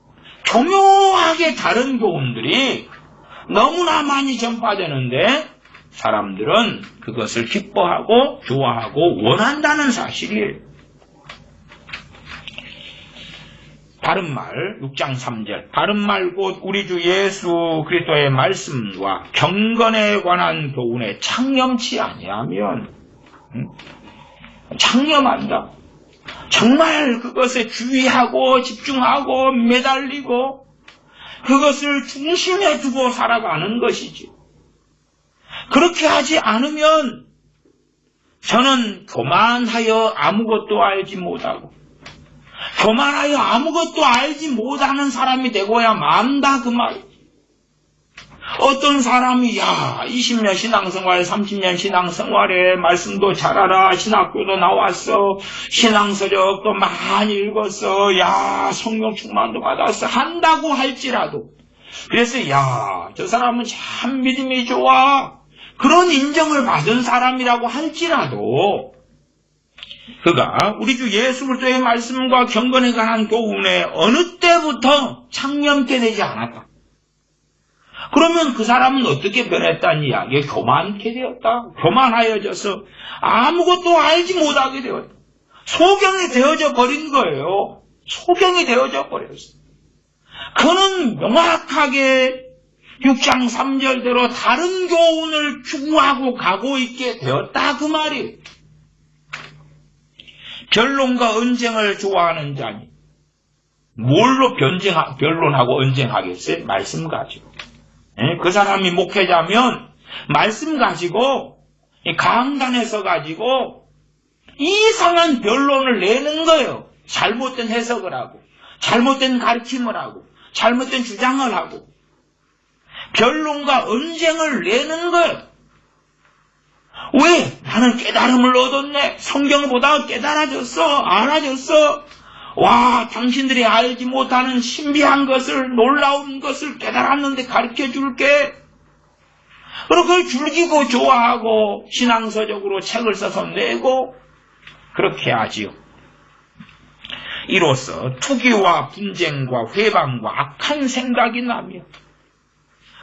교묘하게 다른 교훈들이 너무나 많이 전파되는데 사람들은 그것을 기뻐하고 좋아하고 원한다는 사실이에요. 바른말 6장 3절 바른말 곧 우리 주 예수 그리스도의 말씀과 경건에 관한 교훈에 창념치 아니하면 창념한다. 정말 그것에 주의하고 집중하고 매달리고 그것을 중심에 두고 살아가는 것이지. 그렇게 하지 않으면 저는 교만하여 아무것도 알지 못하고 교만하여 아무것도 알지 못하는 사람이 되고야 만다 그 말이지. 어떤 사람이 20년 신앙생활 30년 신앙생활에 말씀도 잘 알아 신학교도 나왔어 신앙서적도 많이 읽었어 성령 충만도 받았어 한다고 할지라도 그래서 저 사람은 참 믿음이 좋아 그런 인정을 받은 사람이라고 할지라도 그가 우리 주 예수 그리스도의 말씀과 경건에 관한 교훈에 어느 때부터 창념케 되지 않았다. 그러면 그 사람은 어떻게 변했다는 이야기에 교만케 되었다. 교만하여져서 아무것도 알지 못하게 되었다. 소경이 되어져 버린 거예요. 소경이 되어져 버렸어요. 그는 명확하게 6장 3절대로 다른 교훈을 추구하고 가고 있게 되었다 그 말이에요. 변론과 언쟁을 좋아하는 자니 뭘로 변론하고 언쟁하겠어요? 말씀 가지고. 그 사람이 목회자면 말씀 가지고 강단에 서 가지고 이상한 변론을 내는 거예요. 잘못된 해석을 하고 잘못된 가르침을 하고 잘못된 주장을 하고 변론과 언쟁을 내는 거예요. 왜? 나는 깨달음을 얻었네. 성경을 보다가 깨달아졌어. 알아졌어. 당신들이 알지 못하는 신비한 것을 놀라운 것을 깨달았는데 가르쳐 줄게. 그리고 그걸 즐기고 좋아하고 신앙서적으로 책을 써서 내고 그렇게 하지요. 이로써 투기와 분쟁과 회방과 악한 생각이 나며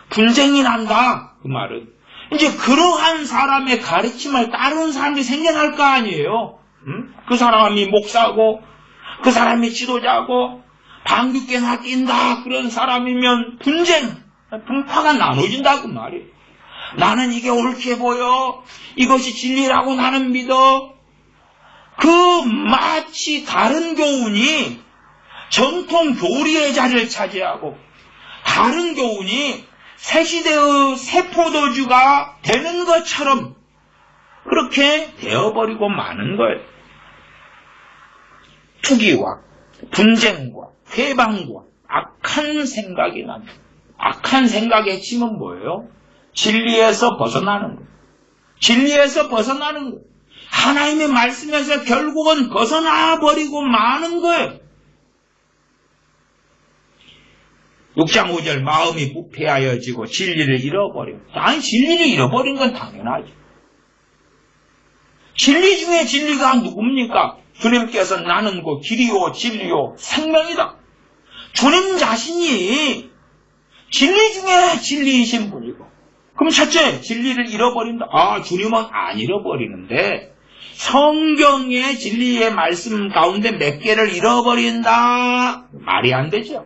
분쟁이 난다. 그 말은 이제 그러한 사람의 가르침을 따르는 사람들이 생겨날 거 아니에요. 그 사람이 목사고 그 사람이 지도자고 방귀깨나 낀다 그런 사람이면 분파가 나눠진다 그 말이에요. 나는 이게 옳게 보여. 이것이 진리라고 나는 믿어. 그 마치 다른 교훈이 전통 교리의 자리를 차지하고 다른 교훈이 새시대의 새포도주가 되는 것처럼 그렇게 되어버리고 마는 거예요. 투기와 분쟁과 회방과 악한 생각이 납니다. 악한 생각의 핵심은 뭐예요? 진리에서 벗어나는 거예요. 진리에서 벗어나는 거예요. 하나님의 말씀에서 결국은 벗어나 버리고 마는 거예요. 6장 5절 마음이 부패하여지고 진리를 잃어버려. 아니 진리를 잃어버린 건 당연하죠. 진리 중에 진리가 누굽니까? 주님께서 나는 그 길이요 진리요 생명이다. 주님 자신이 진리 중에 진리이신 분이고 그럼 첫째 진리를 잃어버린다. 주님은 안 잃어버리는데 성경의 진리의 말씀 가운데 몇 개를 잃어버린다. 말이 안 되죠.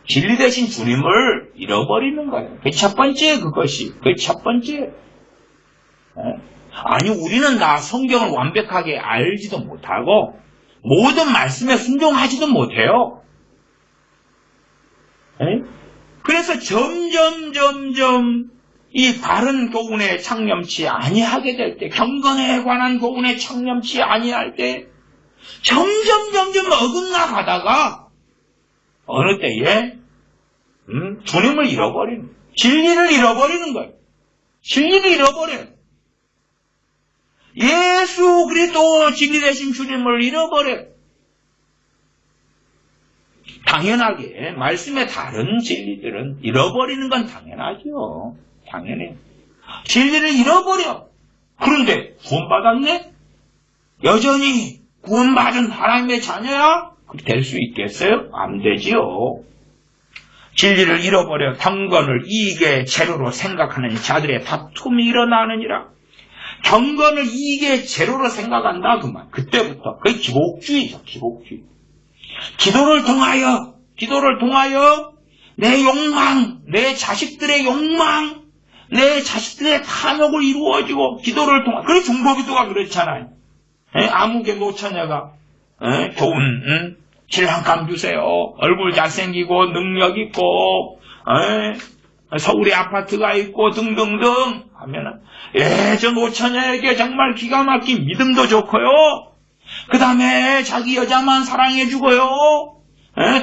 진리 대신 주님을 잃어버리는 거예요. 그 첫 번째 그것이. 그 첫 번째. 아니 우리는 다 성경을 완벽하게 알지도 못하고 모든 말씀에 순종하지도 못해요. 그래서 점점 이 바른 교훈에 창념치 아니하게 될 때, 경건에 관한 교훈에 창념치 아니할 때 점점 어긋나가다가 어느 때에 주님을 잃어버리는, 진리를 잃어버리는 거예요. 진리를 잃어버려요. 예수 그리스도 진리 되신 주님을 잃어버려요. 당연하게 말씀의 다른 진리들은 잃어버리는 건 당연하죠. 당연해요. 진리를 잃어버려. 그런데 구원받았네? 여전히 구원받은 하나님의 자녀야? 그렇게 될 수 있겠어요? 안 되지요. 진리를 잃어버려 경건을 이익의 재료로 생각하는 자들의 다툼이 일어나느니라. 경건을 이익의 재료로 생각한다 그 말. 그때부터 그게 기복주의죠. 기복주의. 기도를 통하여 내 욕망, 내 자식들의 욕망, 내 자식들의 탐욕을 이루어지고 기도를 통하여. 그래 중보기도가 그렇잖아요. 아무개 노처녀가 좋은 질 한 감 주세요. 얼굴 잘생기고 능력 있고 서울에 아파트가 있고 등등등 하면은 저 노처녀에게 정말 기가 막힌 믿음도 좋고요. 그 다음에 자기 여자만 사랑해주고요.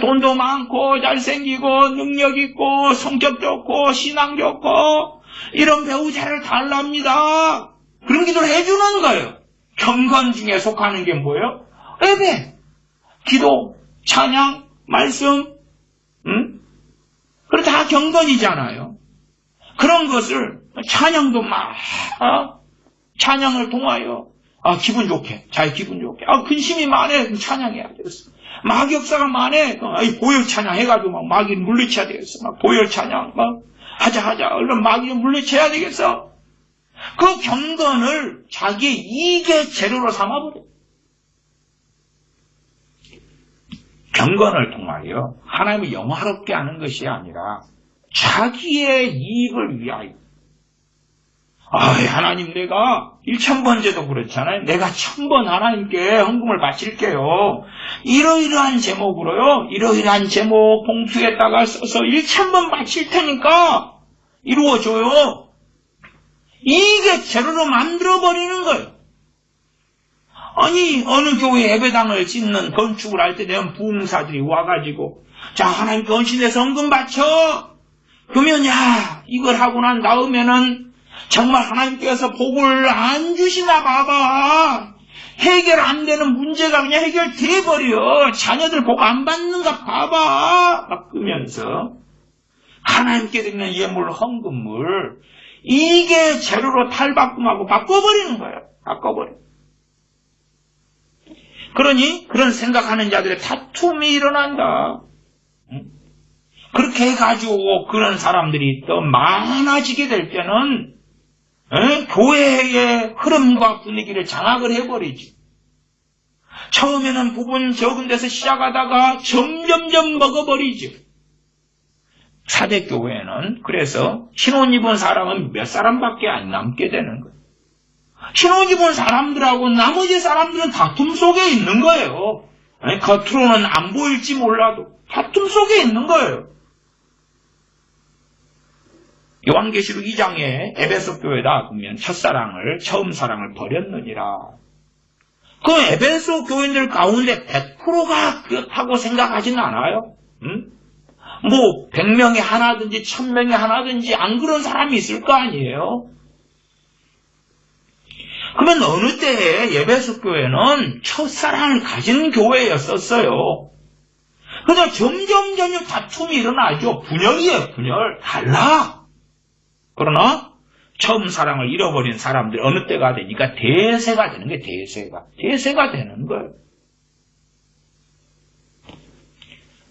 돈도 많고 잘생기고 능력 있고 성격 좋고 신앙 좋고 이런 배우자를 달랍니다. 그런 기도를 해주는 거예요. 경건 중에 속하는 게 뭐예요? 예배, 기도, 찬양, 말씀, 그거 다 경건이잖아요. 그런 것을 찬양도 막 찬양을 통하여 기분 좋게, 자기 기분 좋게. 근심이 많아. 찬양해야 되겠어. 마격사가 많아. 보혈 찬양 해가지고 막 마귀를 물리쳐야 되겠어. 막 보혈 찬양, 막 하자. 얼른 마귀를 물리쳐야 되겠어. 그 경건을 자기의 이익의 재료로 삼아버려. 경건을 통하여 하나님을 영화롭게 하는 것이 아니라 자기의 이익을 위하여. 하나님 내가 1000번째도 그렇잖아요. 내가 1000번 하나님께 헌금을 바칠게요. 이러이러한 제목으로요. 이러이러한 제목 봉투에다가 써서 1000번 바칠 테니까 이루어줘요. 이게 재료로 만들어버리는 거예요. 아니 어느 교회 예배당을 짓는 건축을 할 때 되면 부흥사들이 와가지고 자 하나님께 헌신해서 헌금 바쳐. 그러면 야 이걸 하고 난 다음에는 정말 하나님께서 복을 안 주시나 봐봐. 해결 안 되는 문제가 그냥 해결돼버려. 자녀들 복 안 받는가 봐봐. 막 그러면서 하나님께 드리는 예물 헌금을 이게 재료로 탈바꿈하고 바꿔버리는 거예요. 바꿔버려. 그러니 그런 생각하는 자들의 다툼이 일어난다. 그렇게 해가지고 그런 사람들이 또 많아지게 될 때는 교회의 흐름과 분위기를 장악을 해버리지. 처음에는 부분 적은 데서 시작하다가 점점점 먹어버리지. 사대교회는 그래서 신혼 입은 사람은 몇 사람밖에 안 남게 되는 거예요. 신혼 입은 사람들하고 나머지 사람들은 다툼 속에 있는 거예요. 겉으로는 안 보일지 몰라도 다툼 속에 있는 거예요. 요한계시록 2장에 에베소 교회다 보면 첫사랑을 처음 사랑을 버렸느니라. 그 에베소 교인들 가운데 100%가 그렇다고 생각하지는 않아요. 뭐 100명에 하나든지 1000명에 하나든지 안 그런 사람이 있을 거 아니에요. 그러면 어느 때에 에베소 교회는 첫사랑을 가진 교회였었어요. 그러다 점점 다툼이 일어나죠. 분열이에요. 분열. 달라. 그러나 처음 사랑을 잃어버린 사람들이 어느 때가 되니까 대세가 되는 게 대세가 되는 거예요.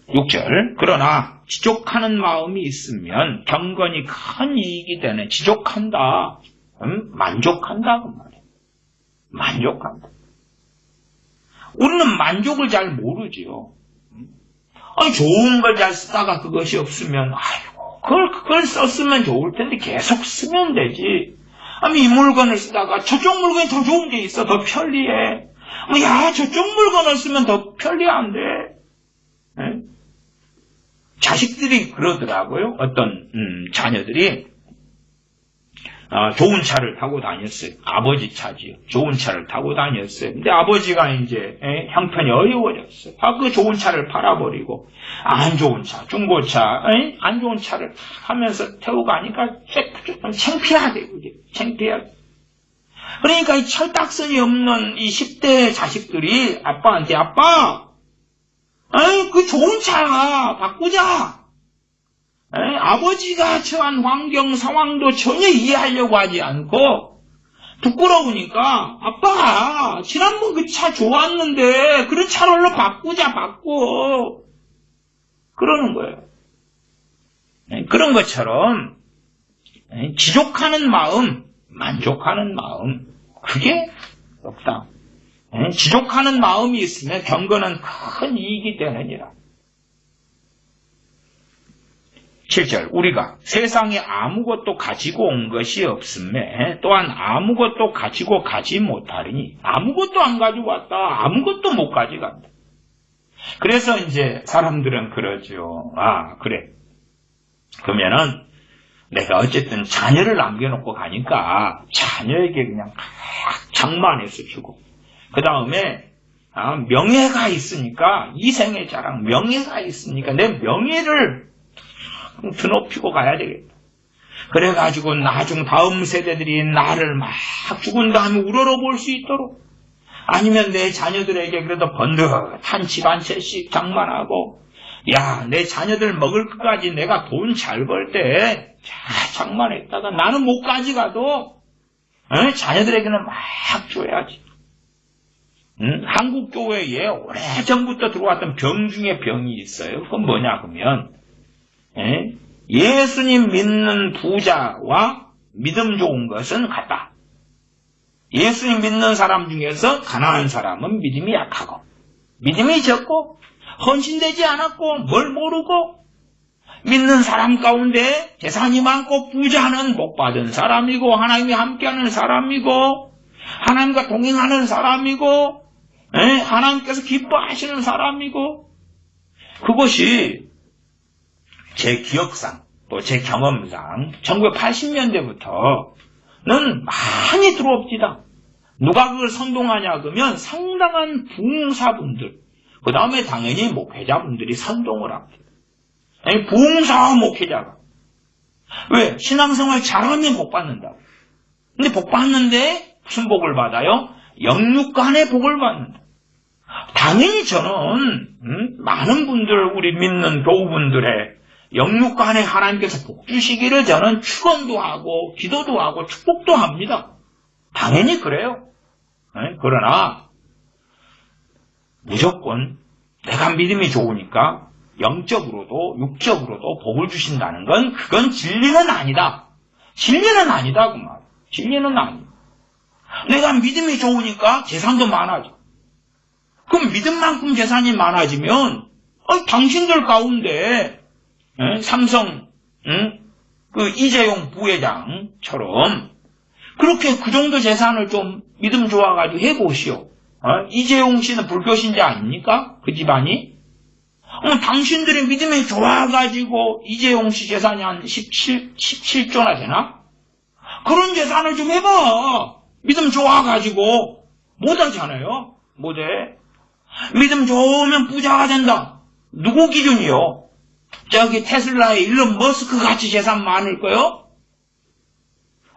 6절 그러나 지족하는 마음이 있으면 경건이 큰 이익이 되는 지족한다. 만족한다 그 말이에요. 만족한다. 우리는 만족을 잘 모르지요. 좋은 걸 잘 쓰다가 그것이 없으면 그걸 썼으면 좋을 텐데 계속 쓰면 되지. 이 물건을 쓰다가 저쪽 물건이 더 좋은 게 있어. 더 편리해. 저쪽 물건을 쓰면 더 편리한데. 자식들이 그러더라고요. 어떤 자녀들이 좋은 차를 타고 다녔어요. 아버지 차지요. 좋은 차를 타고 다녔어요. 근데 아버지가 이제 형편이 어려워졌어요. 그 좋은 차를 팔아버리고 안 좋은 차, 중고차, 안 좋은 차를 하면서 태우고 가니까 좀 창피하대, 그게. 창피하대. 그러니까 이 철딱선이 없는 이 10대 자식들이 아빠한테, 아빠, 그 좋은 차 바꾸자. 아버지가 처한 환경, 상황도 전혀 이해하려고 하지 않고, 부끄러우니까, 아빠, 지난번 그 차 좋았는데, 그런 차로 바꾸자, 바꿔. 그러는 거예요. 그런 것처럼, 지족하는 마음, 만족하는 마음, 그게 없다. 지족하는 마음이 있으면 경건은 큰 이익이 되느니라. 7절, 우리가 세상에 아무것도 가지고 온 것이 없음에 또한 아무것도 가지고 가지 못하리니, 아무것도 안 가지고 왔다, 아무것도 못 가져간다. 그래서 이제 사람들은 그러죠. 그래. 그러면은 내가 어쨌든 자녀를 남겨놓고 가니까 자녀에게 그냥 장만해서 주고, 그 다음에 명예가 있으니까, 이생의 자랑, 명예가 있으니까 내 명예를 드높이고 가야 되겠다. 그래가지고 나중 다음 세대들이 나를 막 죽은 다음에 우러러볼 수 있도록, 아니면 내 자녀들에게 그래도 번듯한 집 한 채씩 장만하고, 야, 내 자녀들 먹을 것까지 내가 돈 잘 벌 때 장만했다가 나는 못 가져가도 자녀들에게는 막 줘야지. 한국 교회에 오래전부터 들어왔던 병 중에 병이 있어요. 그건 뭐냐 그러면 예수님 믿는 부자와 믿음 좋은 것은 같다. 예수님 믿는 사람 중에서 가난한 사람은 믿음이 약하고, 믿음이 적고, 헌신되지 않았고, 뭘 모르고, 믿는 사람 가운데 재산이 많고 부자는 복받은 사람이고, 하나님이 함께하는 사람이고, 하나님과 동행하는 사람이고, 하나님께서 기뻐하시는 사람이고, 그것이 제 기억상 또 제 경험상 1980년대부터는 많이 들어옵니다. 누가 그걸 선동하냐 그러면 상당한 부흥사분들, 그 다음에 당연히 목회자분들이 선동을 합니다. 부흥사와 목회자가. 왜? 신앙생활 잘하면 복 받는다고. 근데 복 받는데 무슨 복을 받아요? 영육간의 복을 받는다. 당연히 저는 많은 분들, 우리 믿는 교우분들의 영육간에 하나님께서 복 주시기를 저는 축원도 하고 기도도 하고 축복도 합니다. 당연히 그래요. 그러나 무조건 내가 믿음이 좋으니까 영적으로도 육적으로도 복을 주신다는 건 그건 진리는 아니다. 진리는 아니다 그 말. 진리는 아니다. 내가 믿음이 좋으니까 재산도 많아져. 그럼 믿음만큼 재산이 많아지면 당신들 가운데 삼성 그 이재용 부회장처럼 그렇게 그 정도 재산을 좀 믿음 좋아가지고 해보시오. 이재용 씨는 불교 신자 아닙니까? 그 집안이? 당신들이 믿음이 좋아가지고 이재용 씨 재산이 한 17조나 되나? 그런 재산을 좀 해봐. 믿음 좋아가지고 못하잖아요. 못해. 믿음 좋으면 부자가 된다. 누구 기준이요? 저기 테슬라의 일론 머스크 같이 재산 많을까요?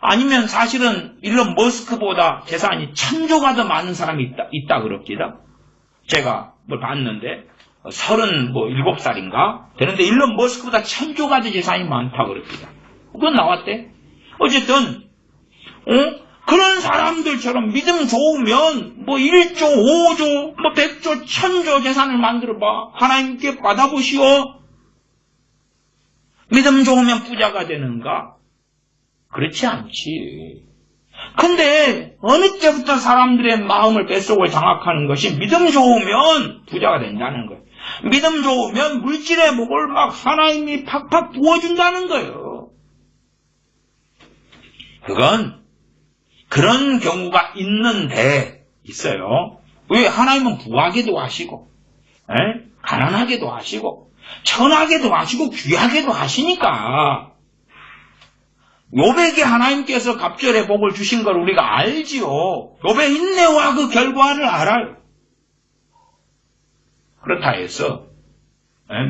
아니면 사실은 일론 머스크보다 재산이 1000조가 더 많은 사람이 있다 그럽니다. 제가 뭘 봤는데 37살인가 되는데 일론 머스크보다 1000조가 더 재산이 많다 그럽니다. 그건 나왔대. 어쨌든 그런 사람들처럼 믿음 좋으면 1조, 5조, 100조, 1000조 재산을 만들어봐. 하나님께 받아보시오. 믿음 좋으면 부자가 되는가? 그렇지 않지. 근데 어느 때부터 사람들의 마음을 뱃속을 장악하는 것이 믿음 좋으면 부자가 된다는 거예요. 믿음 좋으면 물질의 복을 막 하나님이 팍팍 부어준다는 거예요. 그건 그런 경우가 있는데 있어요. 왜? 하나님은 부하게도 하시고 가난하게도 하시고 천하게도 하시고 귀하게도 하시니까 욥에게 하나님께서 갑절의 복을 주신 걸 우리가 알지요. 욥의 인내와 그 결과를 알아요. 그렇다 해서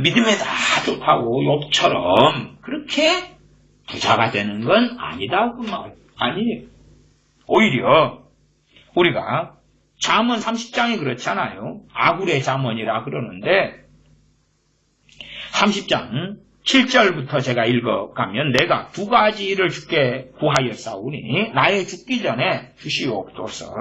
믿음에 다 좋다고 욥처럼 그렇게 부자가 되는 건 아니다 그 말. 아니에요. 오히려 우리가 잠언 30장이 그렇잖아요. 아굴의 잠언이라 그러는데 30장 7절부터 제가 읽어가면 내가 두 가지를 주께 구하였사오니 나의 죽기 전에 주시옵소서.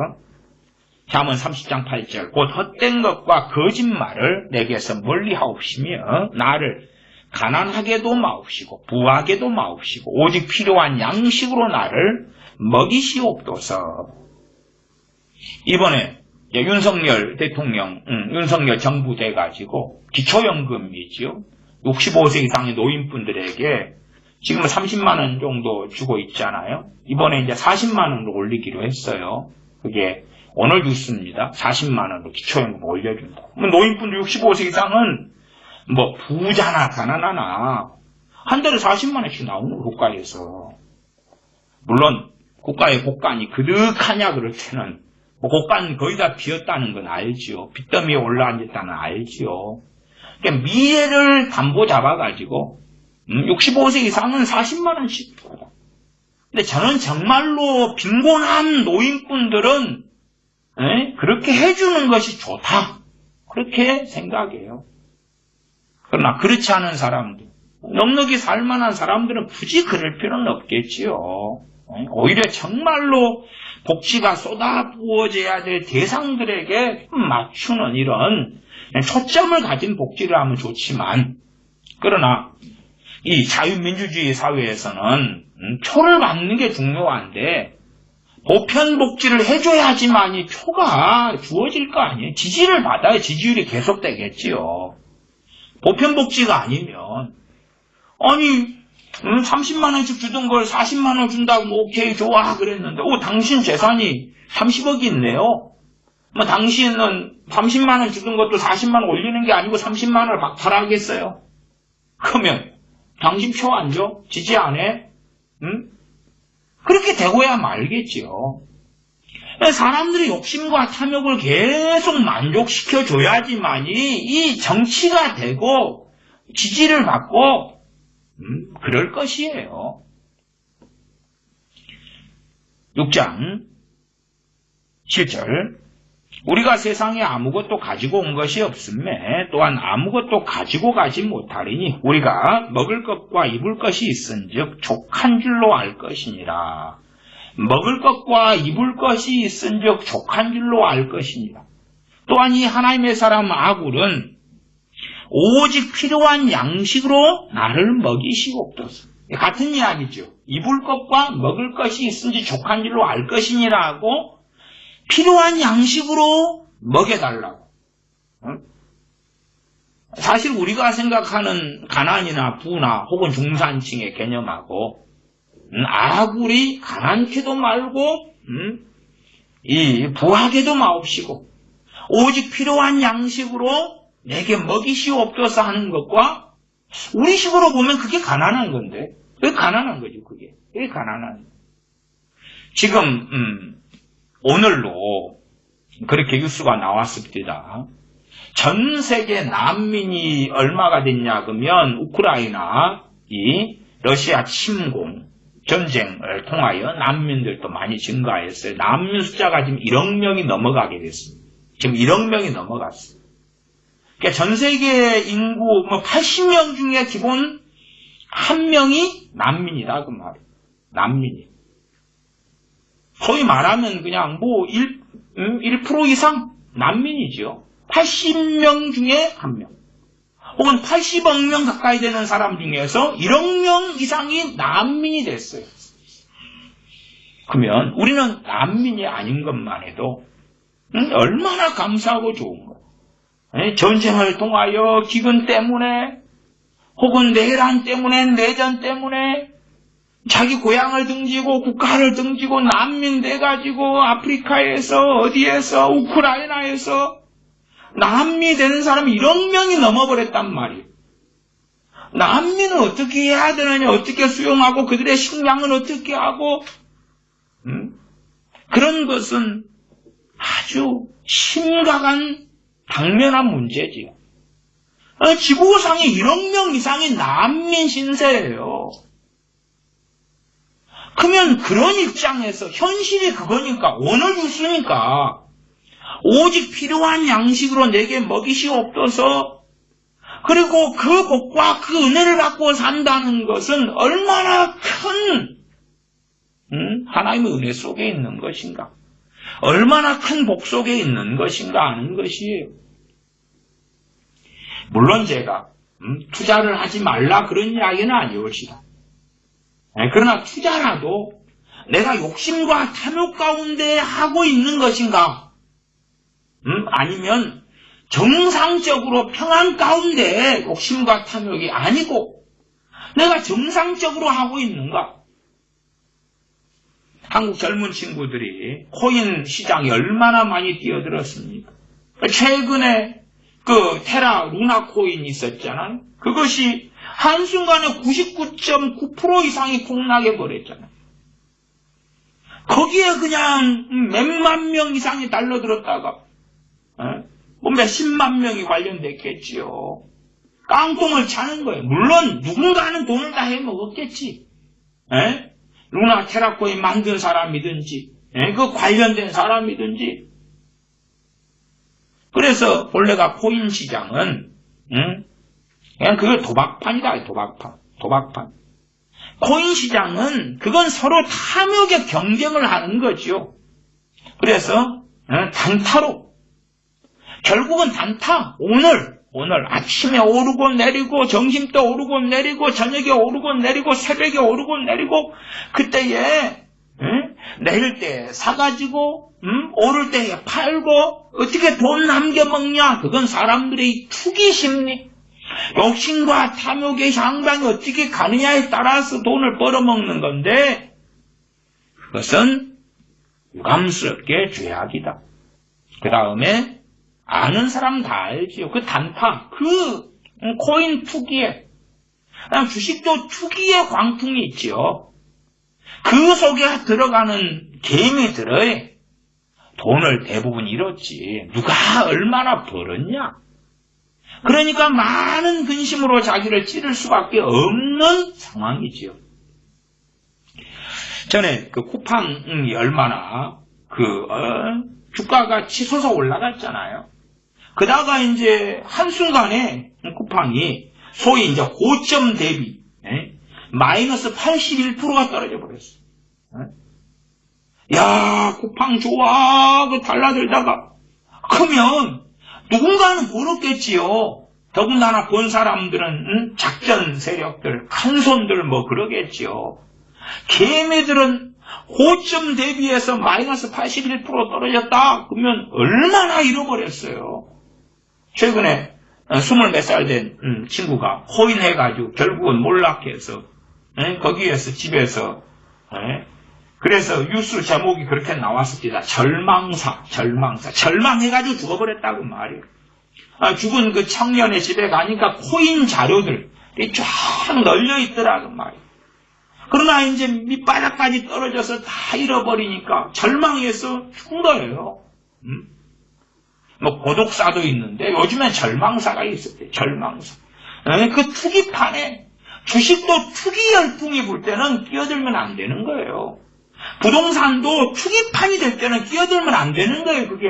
잠언 30장 8절 곧 헛된 것과 거짓말을 내게서 멀리하옵시며 나를 가난하게도 마옵시고 부하게도 마옵시고 오직 필요한 양식으로 나를 먹이시옵소서. 이번에 윤석열 대통령, 윤석열 정부 돼가지고 기초연금이지요. 65세 이상의 노인분들에게 지금 30만 원 정도 주고 있잖아요. 이번에 이제 40만 원으로 올리기로 했어요. 그게 오늘 뉴스입니다. 40만 원으로 기초연금 올려준다. 노인분들 65세 이상은 뭐 부자나 가난하나 한 달에 40만 원씩 나오는 국가에서. 물론 국가의 곡간이 그득하냐 그럴 때는 뭐 곡간 거의 다 비었다는 건 알지요. 빚더미에 올라앉았다는 알지요. 그러니까 미래를 담보 잡아가지고 65세 이상은 40만 원씩 줘요. 근데 저는 정말로 빈곤한 노인분들은 그렇게 해주는 것이 좋다. 그렇게 생각해요. 그러나 그렇지 않은 사람들, 넉넉히 살만한 사람들은 굳이 그럴 필요는 없겠지요. 오히려 정말로 복지가 쏟아부어져야 될 대상들에게 맞추는 이런 초점을 가진 복지를 하면 좋지만, 그러나 이 자유민주주의 사회에서는 표를 받는 게 중요한데 보편 복지를 해줘야지만이 표가 주어질 거 아니에요. 지지를 받아야 지지율이 계속되겠지요. 보편 복지가 아니면 아니 30만 원씩 주던 걸 40만 원 준다고 오케이 좋아 그랬는데 당신 재산이 30억이 있네요. 뭐 당신은 30만 원 주던 것도 40만 원 올리는 게 아니고 30만 원을 박탈하겠어요. 그러면 당신 표 안 줘? 지지 안 해? 그렇게 되고야 말겠지요. 사람들의 욕심과 탐욕을 계속 만족시켜줘야지만이 이 정치가 되고 지지를 받고 그럴 것이에요. 6장 7절 우리가 세상에 아무것도 가지고 온 것이 없음에 또한 아무것도 가지고 가지 못하리니 우리가 먹을 것과 입을 것이 있은즉 족한 줄로 알 것이니라. 먹을 것과 입을 것이 있은즉 족한 줄로 알 것이니라. 또한 이 하나님의 사람 아굴은 오직 필요한 양식으로 나를 먹이시옵소서. 같은 이야기죠. 입을 것과 먹을 것이 있은지 족한 줄로 알 것이니라고 필요한 양식으로 먹여달라고. 사실 우리가 생각하는 가난이나 부나 혹은 중산층의 개념하고 아굴이 가난케도 말고 이 부하게도 마옵시고 오직 필요한 양식으로 내게 먹이시옵소서 하는 것과 우리 식으로 보면 그게 가난한 건데 왜 가난한 거죠 그게. 왜 가난한 지금 오늘로 그렇게 뉴스가 나왔습니다. 전 세계 난민이 얼마가 됐냐 그러면 우크라이나 이 러시아 침공 전쟁을 통하여 난민들도 많이 증가했어요. 난민 숫자가 지금 1억 명이 넘어가게 됐습니다. 지금 1억 명이 넘어갔어요. 그러니까 전 세계 인구 80명 중에 기본 1명이 난민이다 그 말이에요. 난민이. 소위 말하면 그냥 1% 이상 난민이죠. 80명 중에 1명. 혹은 80억 명 가까이 되는 사람 중에서 1억 명 이상이 난민이 됐어요. 그러면 우리는 난민이 아닌 것만 해도 얼마나 감사하고 좋은 거예요. 전쟁을 통하여 기근 때문에 혹은 내란 때문에 내전 때문에 자기 고향을 등지고 국가를 등지고 난민 돼가지고 아프리카에서 어디에서 우크라이나에서 난민이 되는 사람이 1억 명이 넘어버렸단 말이에요. 난민은 어떻게 해야 되느냐, 어떻게 수용하고 그들의 식량은 어떻게 하고, 그런 것은 아주 심각한 당면한 문제지요. 지구상에 1억 명 이상의 난민 신세예요. 그러면 그런 입장에서 현실이 그거니까, 오늘 유수니까 오직 필요한 양식으로 내게 먹이시옵소서. 그리고 그 복과 그 은혜를 갖고 산다는 것은 얼마나 큰 하나님의 은혜 속에 있는 것인가, 얼마나 큰 복 속에 있는 것인가 하는 것이에요. 물론 제가 투자를 하지 말라 그런 이야기는 아니올시다. 그러나 투자라도 내가 욕심과 탐욕 가운데 하고 있는 것인가, 아니면 정상적으로 평안 가운데 욕심과 탐욕이 아니고 내가 정상적으로 하고 있는가. 한국 젊은 친구들이 코인 시장에 얼마나 많이 뛰어들었습니까? 최근에 그 테라 루나 코인이 있었잖아요. 그것이 한순간에 99.9% 이상이 폭락해 버렸잖아요. 거기에 그냥 몇만 명 이상이 달려들었다가 뭐 몇십만 명이 관련됐겠지요. 깡통을 차는 거예요. 물론 누군가는 돈을 다 해먹었겠지. 루나 테라 코인 만든 사람이든지 그 관련된 사람이든지. 그래서 본래가 코인 시장은 그냥 그게 도박판이다. 도박판. 코인 시장은 그건 서로 탐욕의 경쟁을 하는 거죠. 그래서 단타로, 결국은 단타, 오늘 아침에 오르고 내리고, 점심때 오르고 내리고, 저녁에 오르고 내리고, 새벽에 오르고 내리고, 그때에 내릴 때 사가지고 오를 때 팔고, 어떻게 돈 남겨먹냐? 그건 사람들의 투기 심리, 욕심과 탐욕의 향방이 어떻게 가느냐에 따라서 돈을 벌어먹는 건데, 그것은 유감스럽게 죄악이다. 그 다음에 아는 사람 다 알지요. 그 단타, 그 코인 투기에, 그다음 주식도 투기의 광풍이 있지요. 그 속에 들어가는 개미들의 돈을 대부분 잃었지. 누가 얼마나 벌었냐? 그러니까 많은 근심으로 자기를 찌를 수밖에 없는 상황이지요. 전에 그 쿠팡이 얼마나 주가가 치솟아 올라갔잖아요. 그다가 이제 한순간에 쿠팡이 소위 이제 고점 대비 마이너스 81%가 떨어져 버렸어. 야, 쿠팡 좋아. 그 달라들다가 크면 누군가는 벌었겠지요. 더군다나 본 사람들은 작전 세력들, 큰 손들 뭐 그러겠지요. 개미들은 고점 대비해서 마이너스 81% 떨어졌다. 그러면 얼마나 잃어버렸어요. 최근에 20몇 살 된 친구가 코인 해가지고 결국은 몰락해서 거기에서 집에서 그래서 뉴스 제목이 그렇게 나왔습니다. 절망해가지고 죽어버렸다고 말이에요. 죽은 그 청년의 집에 가니까 코인 자료들이 쫙 널려 있더라고 말이에요. 그러나 이제 밑바닥까지 떨어져서 다 잃어버리니까 절망해서 죽은 거예요. 뭐 고독사도 있는데 요즘엔 절망사가 있었대요. 절망사. 그 투기판에 주식도 투기 열풍이 불 때는 끼어들면 안 되는 거예요. 부동산도 투기판이 될 때는 끼어들면 안 되는 거예요. 그게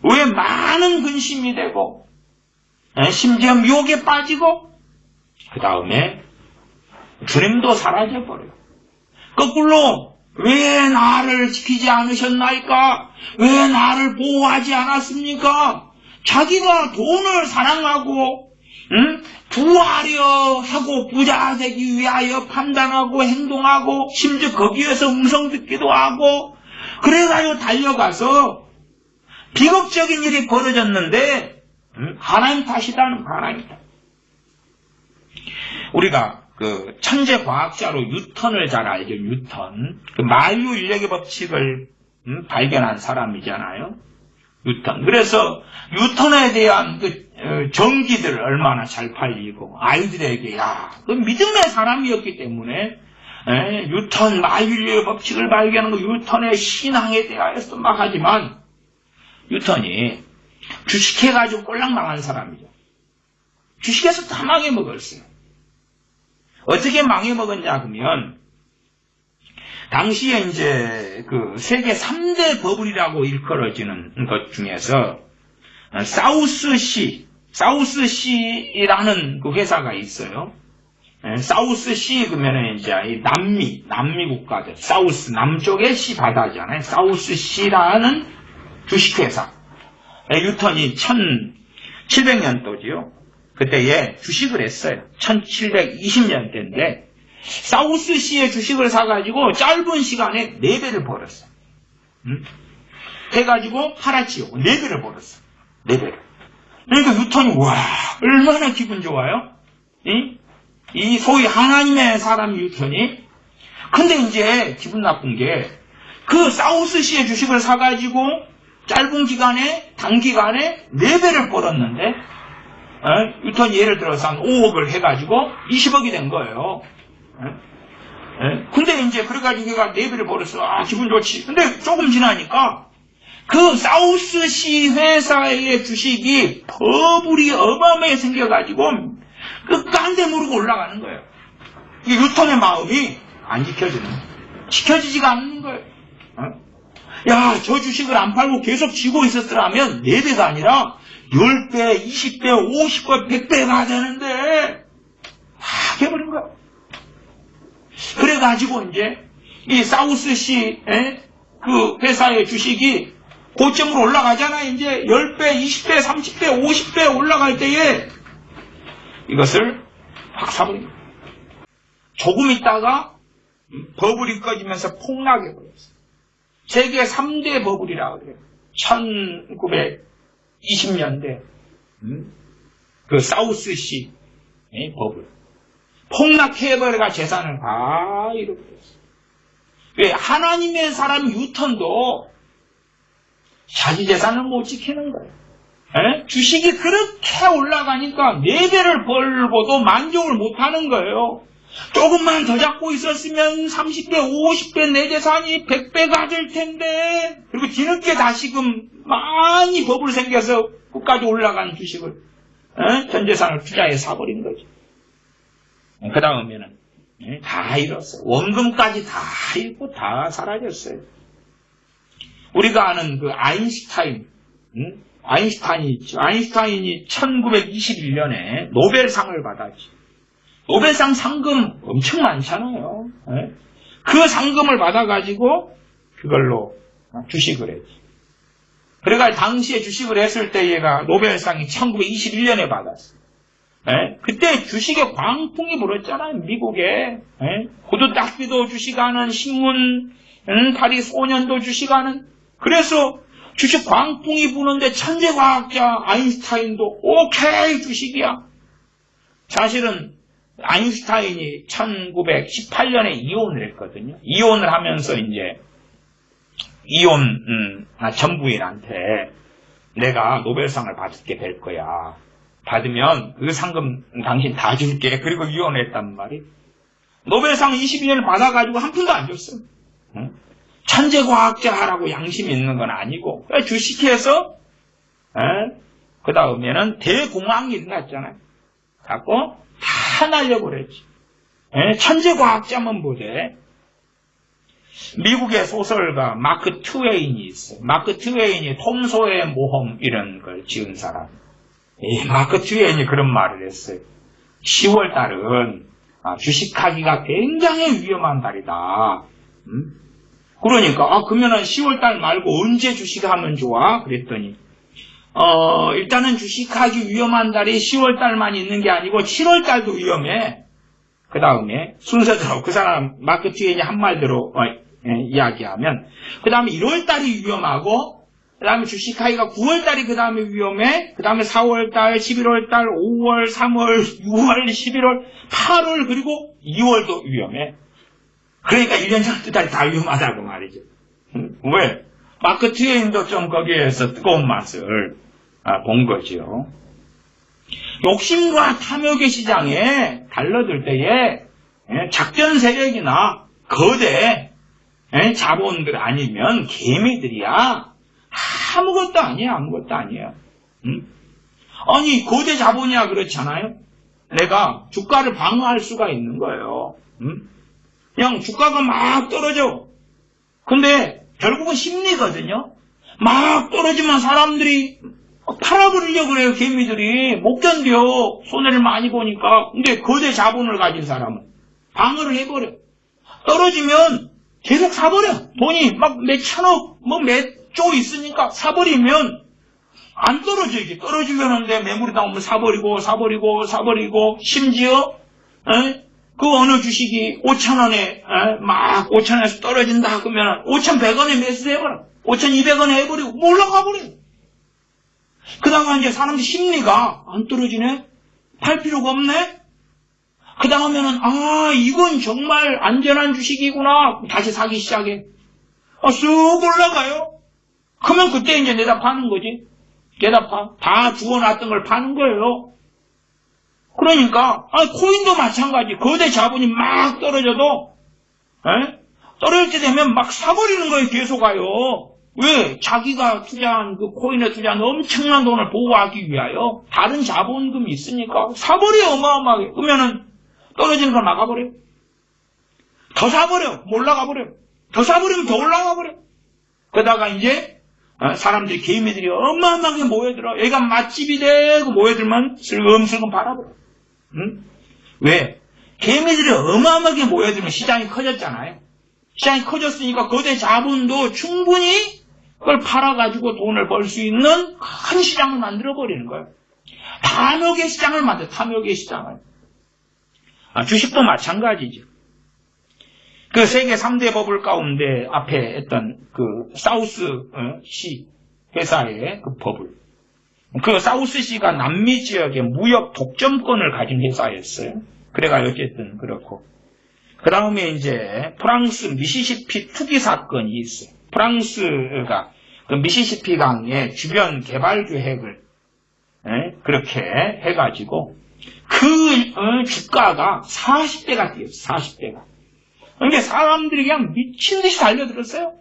왜 많은 근심이 되고 심지어 유혹에 빠지고 그 다음에 주님도 사라져버려요. 거꾸로 왜 나를 지키지 않으셨나이까? 왜 나를 보호하지 않았습니까? 자기가 돈을 사랑하고 부하려 하고 부자 되기 위하여 판단하고 행동하고 심지어 거기에서 음성 듣기도 하고 그래가지고 달려가서 비극적인 일이 벌어졌는데 하나님 탓이다는 하나님 탓. 우리가 그 천재 과학자로 뉴턴을 잘 알죠. 뉴턴. 그 만유 인력의 법칙을 발견한 사람이잖아요. 뉴턴. 그래서 뉴턴에 대한 그 전기들 얼마나 잘 팔리고 아이들에게 그 믿음의 사람이었기 때문에 뉴턴 마일리의 법칙을 발견하고 뉴턴의 신앙에 대하여서 막 하지만 뉴턴이 주식해가지고 꼴랑망한 사람이죠. 주식에서 다 망해먹었어요. 어떻게 망해먹었냐 그러면 당시에 이제 그 세계 3대 버블이라고 일컬어지는 것 중에서 사우스시라는 그 회사가 있어요. 사우스시 그러면은 이제 남미 국가들, 사우스 남쪽의 시 바다잖아요. 사우스시라는 주식회사. 뉴턴이 1700년도지요. 그때에 주식을 했어요. 1720년대인데 사우스시의 주식을 사가지고 짧은 시간에 4배를 벌었어요. 해가지고 팔았지요. 4배를 벌었어요. 4배를. 그러니까 뉴턴이 얼마나 기분 좋아요? 이 소위 하나님의 사람 뉴턴이. 근데 이제 기분 나쁜 게 그 사우스시의 주식을 사가지고 짧은 기간에 단기간에 4배를 벌었는데 뉴턴이 예를 들어서 한 5억을 해가지고 20억이 된 거예요. 근데 이제 그래가지고 걔가 4배를 벌었어. 기분 좋지. 근데 조금 지나니까 그 사우스시 회사의 주식이 버블이 어마어마하게 생겨가지고 그 깡대 무르고 올라가는 거예요. 이 뉴턴의 마음이 안 지켜지지가 않는 거예요. 저 주식을 안 팔고 계속 쥐고 있었더라면 4배가 아니라 10배, 20배, 50배, 100배가 되는데 해버린 거야. 그래가지고 이제 이 사우스시 그 회사의 주식이 고점으로 올라가잖아. 이제 10배, 20배, 30배, 50배 올라갈 때에 이것을 확 사버린 거야. 조금 있다가 버블이 꺼지면서 폭락해버렸어. 세계 3대 버블이라고 그래요. 1920년대 그 사우스시 버블. 폭락해버려가 재산을 다 잃어버렸어. 왜? 하나님의 사람 뉴턴도 자기 재산을 못 지키는 거예요. 주식이 그렇게 올라가니까 4배를 벌고도 만족을 못하는 거예요. 조금만 더 잡고 있었으면 30배, 50배 내 재산이 100배가 될 텐데. 그리고 뒤늦게 다시금 많이 버블 생겨서 끝까지 올라간 주식을 전 재산을 투자해 사버린 거죠. 그 다음에는 다 잃었어요. 원금까지 다 잃고 다 사라졌어요. 우리가 아는 그 아인슈타인, 아인슈타인이 있죠. 아인슈타인이 1921년에 노벨상을 받았죠. 노벨상 상금 엄청 많잖아요. 그 상금을 받아가지고 그걸로 주식을 했지. 그래가 당시에 주식을 했을 때 얘가 노벨상이 1921년에 받았어요. 그때 주식에 광풍이 불었잖아요. 미국에. 고두딱비도 주식하는, 신문 다리 소년도 주식하는. 그래서 주식 광풍이 부는데 천재과학자 아인슈타인도 오케이 주식이야. 사실은 아인슈타인이 1918년에 이혼을 했거든요. 이혼을 하면서 이제 이혼 전부인한테 내가 노벨상을 받게 될 거야. 받으면 그 상금 당신 다 줄게. 그리고 이혼했단 말이. 노벨상 22년을 받아가지고 한 푼도 안 줬어. 천재과학자라고 양심이 있는 건 아니고 주식해서 그 다음에는 대공황이 일어났잖아요. 갖고 다 날려버렸지. 천재과학자만 보되. 미국의 소설가 마크 트웨인이 있어요. 마크 트웨인이 톰 소의 모험 이런 걸 지은 사람. 마크 트웨인이 그런 말을 했어요. 10월 달은 주식하기가 굉장히 위험한 달이다. 그러니까 그러면은 10월 달 말고 언제 주식하면 좋아? 그랬더니 일단은 주식하기 위험한 달이 10월 달만 있는 게 아니고 7월 달도 위험해. 그 다음에 순서대로 그 사람 마크 트웨인이 한 말대로 이야기하면 그 다음에 1월 달이 위험하고 그 다음에 주식하기가 9월 달이 그 다음에 위험해. 그 다음에 4월 달, 11월 달, 5월, 3월, 6월, 11월, 8월 그리고 2월도 위험해. 그러니까 1년 전 2달이 다 위험하다고 말이죠. 왜? 마크 트웨인도 좀 거기에서 뜨거운 맛을 본 거죠. 욕심과 탐욕의 시장에 달려들 때에 작전 세력이나 거대 자본들 아니면 개미들이야 아무것도 아니에요. 아무것도 아니에요. 아니 거대 자본이야 그렇잖아요. 내가 주가를 방어할 수가 있는 거예요. 그냥 주가가 막 떨어져. 근데 결국은 심리거든요. 막 떨어지면 사람들이 팔아버리려고 그래요. 개미들이 못 견뎌. 손해를 많이 보니까. 근데 거대 자본을 가진 사람은 방어를 해버려. 떨어지면 계속 사버려. 돈이 막 몇 천억 몇 조 있으니까 사버리면 안 떨어져. 이게 떨어지려는데 매물이 나오면 사버리고 심지어 그 어느 주식이 5,000원에 막 5,000원에서 떨어진다 그러면 5,100원에 매수해버려. 5,200원에 해버리고 올라가버려. 그다음에 이제 사람들 심리가 안 떨어지네? 팔 필요가 없네? 그 다음에는 이건 정말 안전한 주식이구나. 다시 사기 시작해. 쑥 올라가요. 그러면 그때 이제 내다 파는 거지. 내다 파. 다 주워놨던 걸 파는 거예요. 그러니까 코인도 마찬가지. 거대 자본이 막 떨어져도 떨어질 때 되면 막 사버리는 거예요. 계속 가요. 왜? 자기가 투자한 그 코인에 투자한 엄청난 돈을 보호하기 위하여 다른 자본금이 있으니까 사버려. 어마어마하게. 그러면은 떨어지는 걸 막아버려. 더 사버려. 올라가버려. 더 사버리면 더 올라가버려. 그러다가 이제 사람들이 개미들이 어마어마하게 모여들어. 얘가 맛집이 되고 모여들면 슬금슬금 팔아버려. 왜? 개미들이 어마어마하게 모여들면 시장이 커졌잖아요. 시장이 커졌으니까 거대 자본도 충분히 그걸 팔아가지고 돈을 벌 수 있는 큰 시장을 만들어버리는 거예요. 탐욕의 시장을 만들어. 탐욕의 시장을. 주식도 마찬가지죠. 그 세계 3대 버블 가운데 앞에 했던 그 사우스시 회사의 그 버블. 그 사우스시가 남미 지역의 무역 독점권을 가진 회사였어요. 그래가 어쨌든 그렇고. 그 다음에 이제 프랑스 미시시피 투기 사건이 있어요. 프랑스가 그 미시시피 강의 주변 개발 계획을 그렇게 해가지고 그 주가가 40배가 뛰었어요. 40배가. 그러니까 사람들이 그냥 미친 듯이 달려들었어요.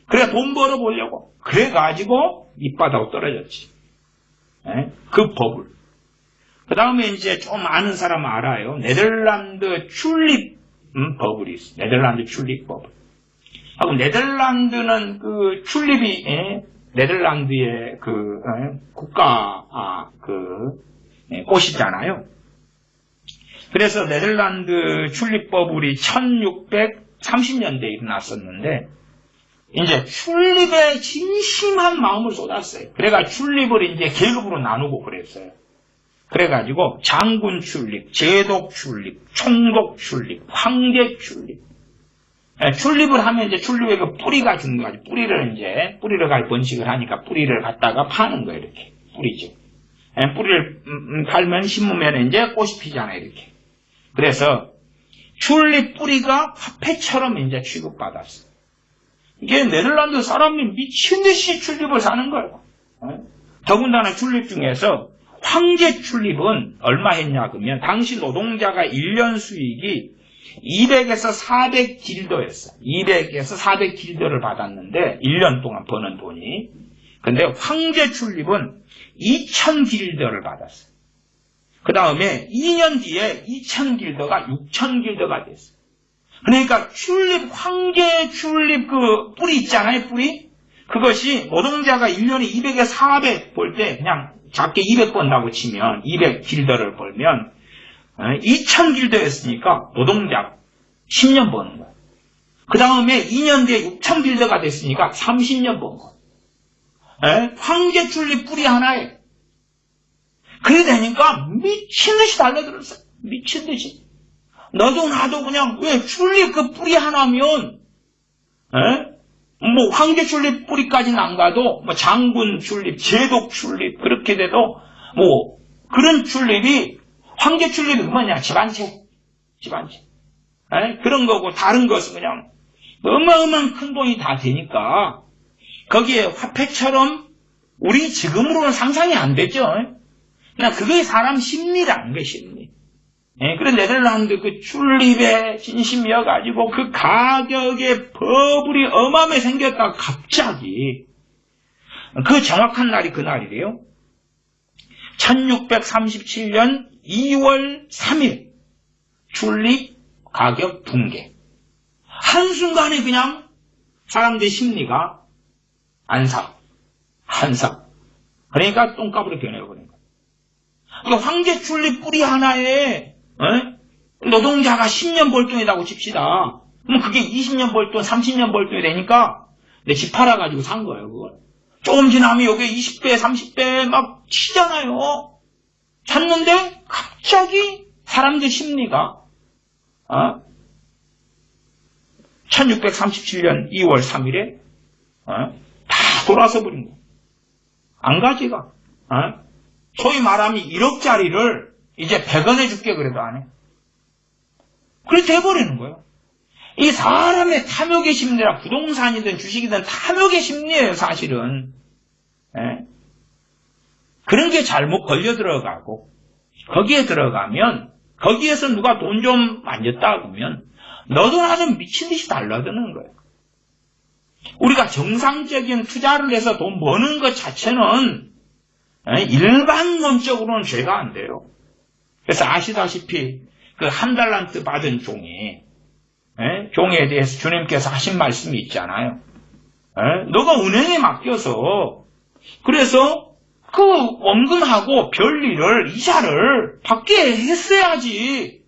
그래 돈 벌어보려고. 그래가지고 밑바닥으로 떨어졌지. 그 버블. 그 다음에 이제 좀 아는 사람은 알아요. 네덜란드 튤립 버블이 있어요. 네덜란드 튤립 버블. 하고 네덜란드는 그 튤립이 네덜란드의 그 국가 꽃이잖아요. 그래서 네덜란드 튤립 버블이 1630년대에 일어났었는데 이제 튤립에 진심한 마음을 쏟았어요. 그래가 튤립을 이제 계급으로 나누고 그랬어요. 그래가지고 장군 튤립, 제독 튤립, 총독 튤립, 황제 튤립. 튤립을 하면 이제 튤립에 그 뿌리가 주는 거지. 뿌리를 갈 번식을 하니까 뿌리를 갖다가 파는 거예요. 이렇게 뿌리죠. 뿌리를 팔면 심으면 이제 꽃이 피잖아요. 이렇게. 그래서 튤립 뿌리가 화폐처럼 이제 취급받았어요. 이게 네덜란드 사람이 미친 듯이 튤립을 사는 거예요. 더군다나 튤립 중에서 황제 튤립은 얼마 했냐 그러면 당시 노동자가 1년 수익이 200에서 400길더였어요. 200에서 400길더를 받았는데 1년 동안 버는 돈이. 근데 황제 튤립은 2000길더를 받았어요. 그 다음에 2년 뒤에 2000길더가 6000길더가 됐어요. 그러니까 황제 튤립 그 뿌리 있잖아요, 뿌리. 그것이 노동자가 1년에 200에서 400 벌 때 그냥 작게 200 번다고 치면 200길더를 벌면 2000길더였으니까 노동자 10년 버는 거예요. 그 다음에 2년 뒤에 6000길더가 됐으니까 30년 번 거예요. 황제 튤립 뿌리 하나에. 그래 되니까 미친듯이 달려들었어요. 미친듯이. 너도 나도 그냥 왜 튤립 그 뿌리 하나면 뭐 황제 튤립 뿌리까지는 안 가도 뭐 장군 튤립, 제독 튤립 그렇게 돼도 뭐 그런 튤립이 황제 튤립이 뭐냐 집안채 그런 거고 다른 것은 그냥 어마어마한 큰 돈이 다 되니까 거기에 화폐처럼 우리 지금으로는 상상이 안 되죠. 그게 사람 심리라는 거예요, 심리. 그런 네덜란드 그 튤립에 진심이어가지고 그 가격에 버블이 어마어마하게 생겼다가 갑자기 그 정확한 날이 그 날이래요. 1637년 2월 3일 튤립 가격 붕괴. 한순간에 그냥 사람들의 심리가 안 사. 그러니까 똥값으로 변해버린 거예요. 그러니까 황제 튤립 뿌리 하나에 노동자가 10년 벌돈이라고 칩시다. 그럼 그게 20년 벌돈, 30년 벌돈이 되니까 내 집 팔아가지고 산 거예요, 그걸. 조금 지나면 여기 20배, 30배 막 치잖아요. 샀는데 갑자기 사람들 심리가 1637년 2월 3일에 다 돌아서 버린 거예요. 안 가지가. 소위 말하면 1억짜리를 이제 100원에 줄게 그래도 안 해. 그래 돼버리는 거예요. 이 사람의 탐욕의 심리라 부동산이든 주식이든 탐욕의 심리예요, 사실은. 그런 게 잘못 걸려 들어가고 거기에 들어가면 거기에서 누가 돈 좀 만졌다 그러면 너도 나도 미친 듯이 달라드는 거예요. 우리가 정상적인 투자를 해서 돈 버는 것 자체는 일반론적으로는 죄가 안 돼요. 그래서 아시다시피 그 한 달란트 받은 종이 종에 대해서 주님께서 하신 말씀이 있잖아요. 너가 은행에 맡겨서 그래서 그 원금하고 별일을 이자를 받게 했어야지.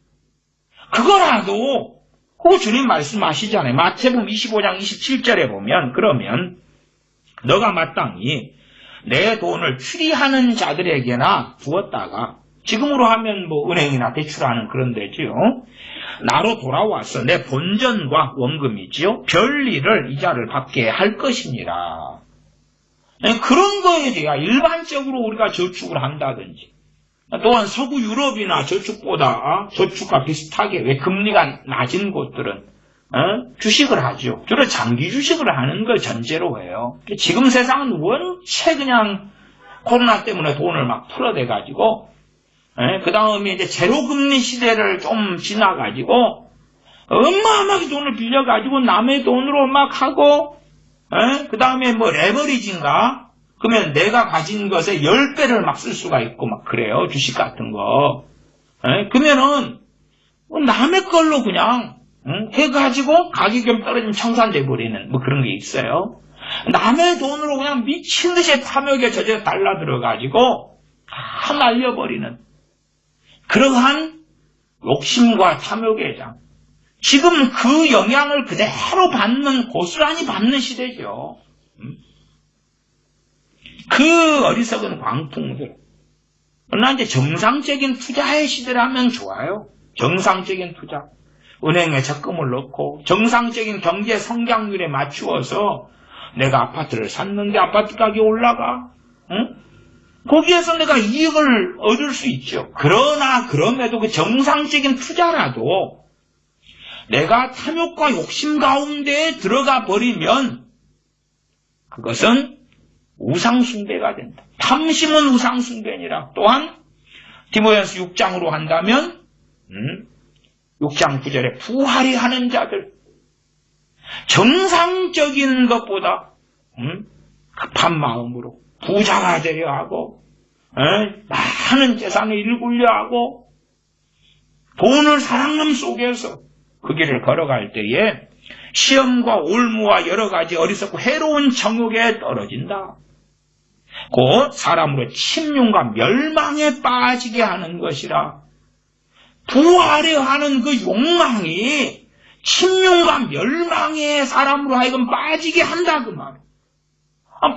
그거라도 그 주님 말씀하시잖아요. 마태복음 25장 27절에 보면 그러면 너가 마땅히 내 돈을 추리하는 자들에게나 부었다가 지금으로 하면 뭐 은행이나 대출하는 그런 데지요. 나로 돌아와서 내 본전과 원금이지요. 별일을 이자를 받게 할 것이니라. 그런 거에 대해 일반적으로 우리가 저축을 한다든지 또한 서구 유럽이나 저축보다 저축과 비슷하게 왜 금리가 낮은 곳들은 주식을 하죠. 주로 장기 주식을 하는 걸 전제로 해요. 지금 세상은 원체 그냥 코로나 때문에 돈을 막 풀어대가지고 그 다음에 이제 제로금리 시대를 좀 지나가지고 어마어마하게 돈을 빌려가지고 남의 돈으로 막 하고 그 다음에 뭐 레버리지인가? 그러면 내가 가진 것에 10배를 막 쓸 수가 있고 막 그래요. 주식 같은 거. 그러면은 남의 걸로 그냥 해가지고 가격이 좀 떨어지면 청산돼 버리는 뭐 그런 게 있어요. 남의 돈으로 그냥 미친 듯이 탐욕에 젖어 달라들어가지고 다 날려버리는 그러한 욕심과 탐욕의 장. 지금 그 영향을 그대로 받는, 고스란히 받는 시대죠. 그 어리석은 광풍들. 그러나 이제 정상적인 투자의 시대라면 좋아요. 정상적인 투자. 은행에 적금을 넣고 정상적인 경제 성장률에 맞추어서 내가 아파트를 샀는데 아파트 가격이 올라가. 거기에서 내가 이익을 얻을 수 있죠. 그러나 그럼에도 그 정상적인 투자라도 내가 탐욕과 욕심 가운데 들어가 버리면 그것은 우상숭배가 된다. 탐심은 우상숭배니라. 또한 디모데전서 6장으로 한다면 6장 9절에 부활이 하는 자들 정상적인 것보다 급한 마음으로 부자가 되려 하고 많은 재산을 일구려 하고 돈을 사랑함 속에서 그 길을 걸어갈 때에 시험과 올무와 여러 가지 어리석고 해로운 정욕에 떨어진다. 곧 사람으로 침륜과 멸망에 빠지게 하는 것이라. 부하려 하는 그 욕망이 침륜과 멸망에 사람으로 하여금 빠지게 한다 그 말이에요.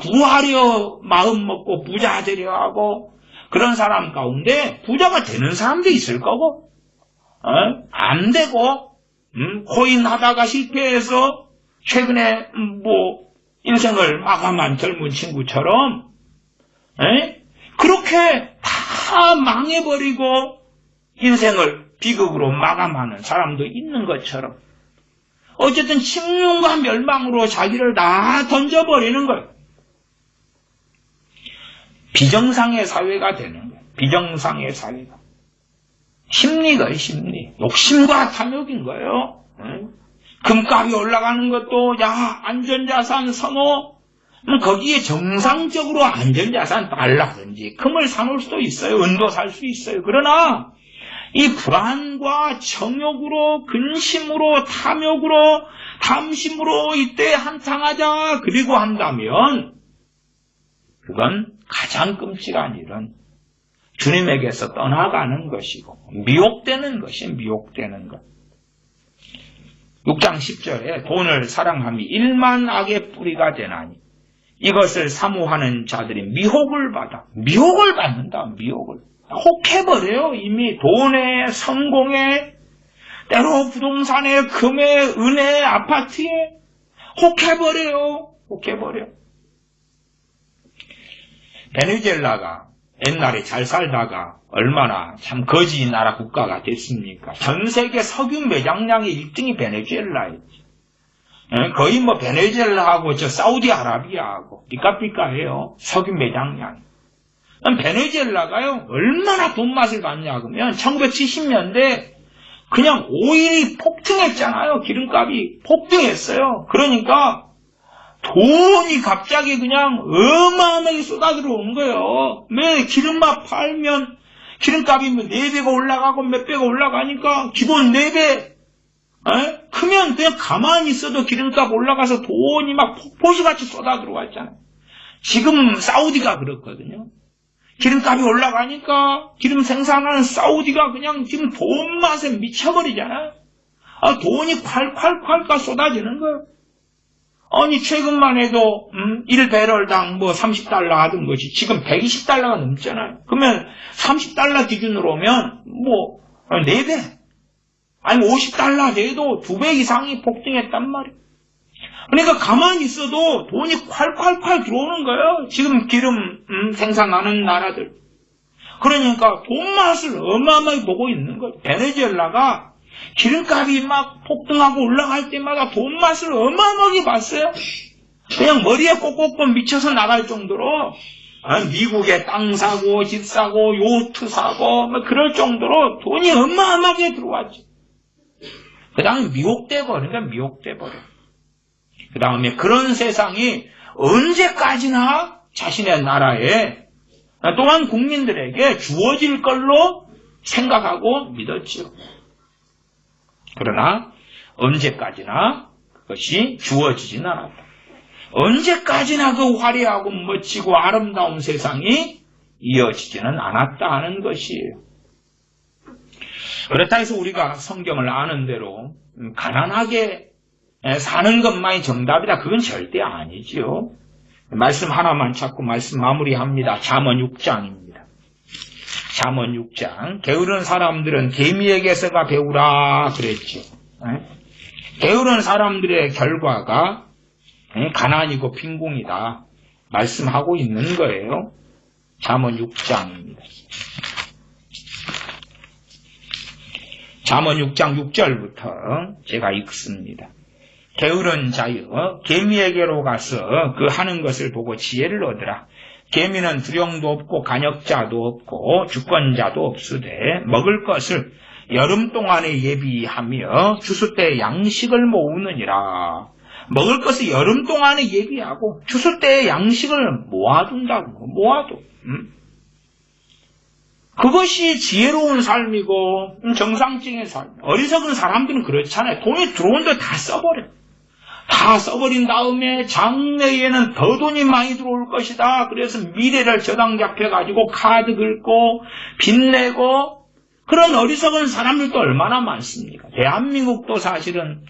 부하려 마음 먹고 부자 되려 하고 그런 사람 가운데 부자가 되는 사람도 있을 거고 안 되고 코인 하다가 실패해서 최근에 뭐 인생을 마감한 젊은 친구처럼 그렇게 다 망해버리고 인생을 비극으로 마감하는 사람도 있는 것처럼 어쨌든 침륜과 멸망으로 자기를 다 던져버리는 거예요. 비정상의 사회가 되는 거예요. 비정상의 사회다. 심리가요, 심리. 욕심과 탐욕인 거예요. 금값이 올라가는 것도, 야, 안전자산 선호. 거기에 정상적으로 안전자산 달라든지, 금을 사놓을 수도 있어요. 은도 살 수 있어요. 그러나, 이 불안과 정욕으로, 근심으로, 탐욕으로, 탐심으로 이때 한탕하자. 그리고 한다면, 그건 가장 끔찍한 일은 주님에게서 떠나가는 것이고 미혹되는 것이 미혹되는 것. 6장 10절에 돈을 사랑함이 일만 악의 뿌리가 되나니 이것을 사모하는 자들이 미혹을 받는다. 미혹을. 혹해버려요. 이미 돈에, 성공에, 때로 부동산에, 금에, 은에, 아파트에 혹해버려요. 베네수엘라가 옛날에 잘 살다가 얼마나 참 거지 나라 국가가 됐습니까? 전 세계 석유 매장량의 1등이 베네수엘라였지. 거의 뭐 베네수엘라하고 저 사우디아라비아하고 삐까삐까해요. 석유 매장량. 베네수엘라가요 얼마나 돈맛을 봤냐 그러면 1970년대 그냥 오일이 폭등했잖아요. 기름값이 폭등했어요. 그러니까 돈이 갑자기 그냥 어마어마하게 쏟아들어오는 거예요. 왜 기름만 팔면 기름값이 4배가 올라가고 몇 배가 올라가니까 기본 4배 크면 그냥 가만히 있어도 기름값 올라가서 돈이 막 폭포수같이 쏟아들어와 있잖아요. 지금 사우디가 그렇거든요. 기름값이 올라가니까 기름 생산하는 사우디가 그냥 지금 돈 맛에 미쳐버리잖아요. 돈이 콸콸콸 쏟아지는 거예요. 아니 최근만 해도 1배럴당 뭐 30달러 하던 것이 지금 120달러가 넘잖아요. 그러면 30달러 기준으로 오면 뭐 4배 아니 50달러 돼도 2배 이상이 폭등했단 말이에요. 그러니까 가만히 있어도 돈이 콸콸콸 들어오는 거예요. 지금 기름 생산하는 나라들. 그러니까 돈 맛을 어마어마하게 보고 있는 거예요. 베네수엘라가 기름값이 막 폭등하고 올라갈 때마다 돈 맛을 어마어마하게 봤어요. 그냥 머리에 꼭꼭꼭 미쳐서 나갈 정도로 미국에 땅 사고 집 사고 요트 사고 뭐 그럴 정도로 돈이 어마어마하게 들어왔지. 그 다음에 미혹돼 버려. 그 다음에 그런 세상이 언제까지나 자신의 나라에 또한 국민들에게 주어질 걸로 생각하고 믿었지요. 그러나 언제까지나 그것이 주어지진 않았다. 언제까지나 그 화려하고 멋지고 아름다운 세상이 이어지지는 않았다 하는 것이에요. 그렇다 해서 우리가 성경을 아는 대로 가난하게 사는 것만이 정답이다. 그건 절대 아니지요. 말씀 하나만 찾고 말씀 마무리합니다. 잠언 6장입니다. 잠언 6장. 게으른 사람들은 개미에게서가 배우라 그랬죠. 게으른 사람들의 결과가 가난이고 빈궁이다 말씀하고 있는 거예요. 잠언 6장입니다. 잠언 6장 6절부터 제가 읽습니다. 게으른 자여 개미에게로 가서 그 하는 것을 보고 지혜를 얻으라. 개미는 두령도 없고 간역자도 없고 주권자도 없으되 먹을 것을 여름 동안에 예비하며 추수 때 양식을 모으느니라. 먹을 것을 여름 동안에 예비하고 추수 때 양식을 모아둔다고. 모아둬. 그것이 지혜로운 삶이고 정상적인 삶. 어리석은 사람들은 그렇잖아요. 돈이 들어온데 다 써버려. 다 써버린 다음에 장래에는 더 돈이 많이 들어올 것이다. 그래서 미래를 저당 잡혀가지고 카드 긁고 빚내고 그런 어리석은 사람들도 얼마나 많습니까? 대한민국도 사실은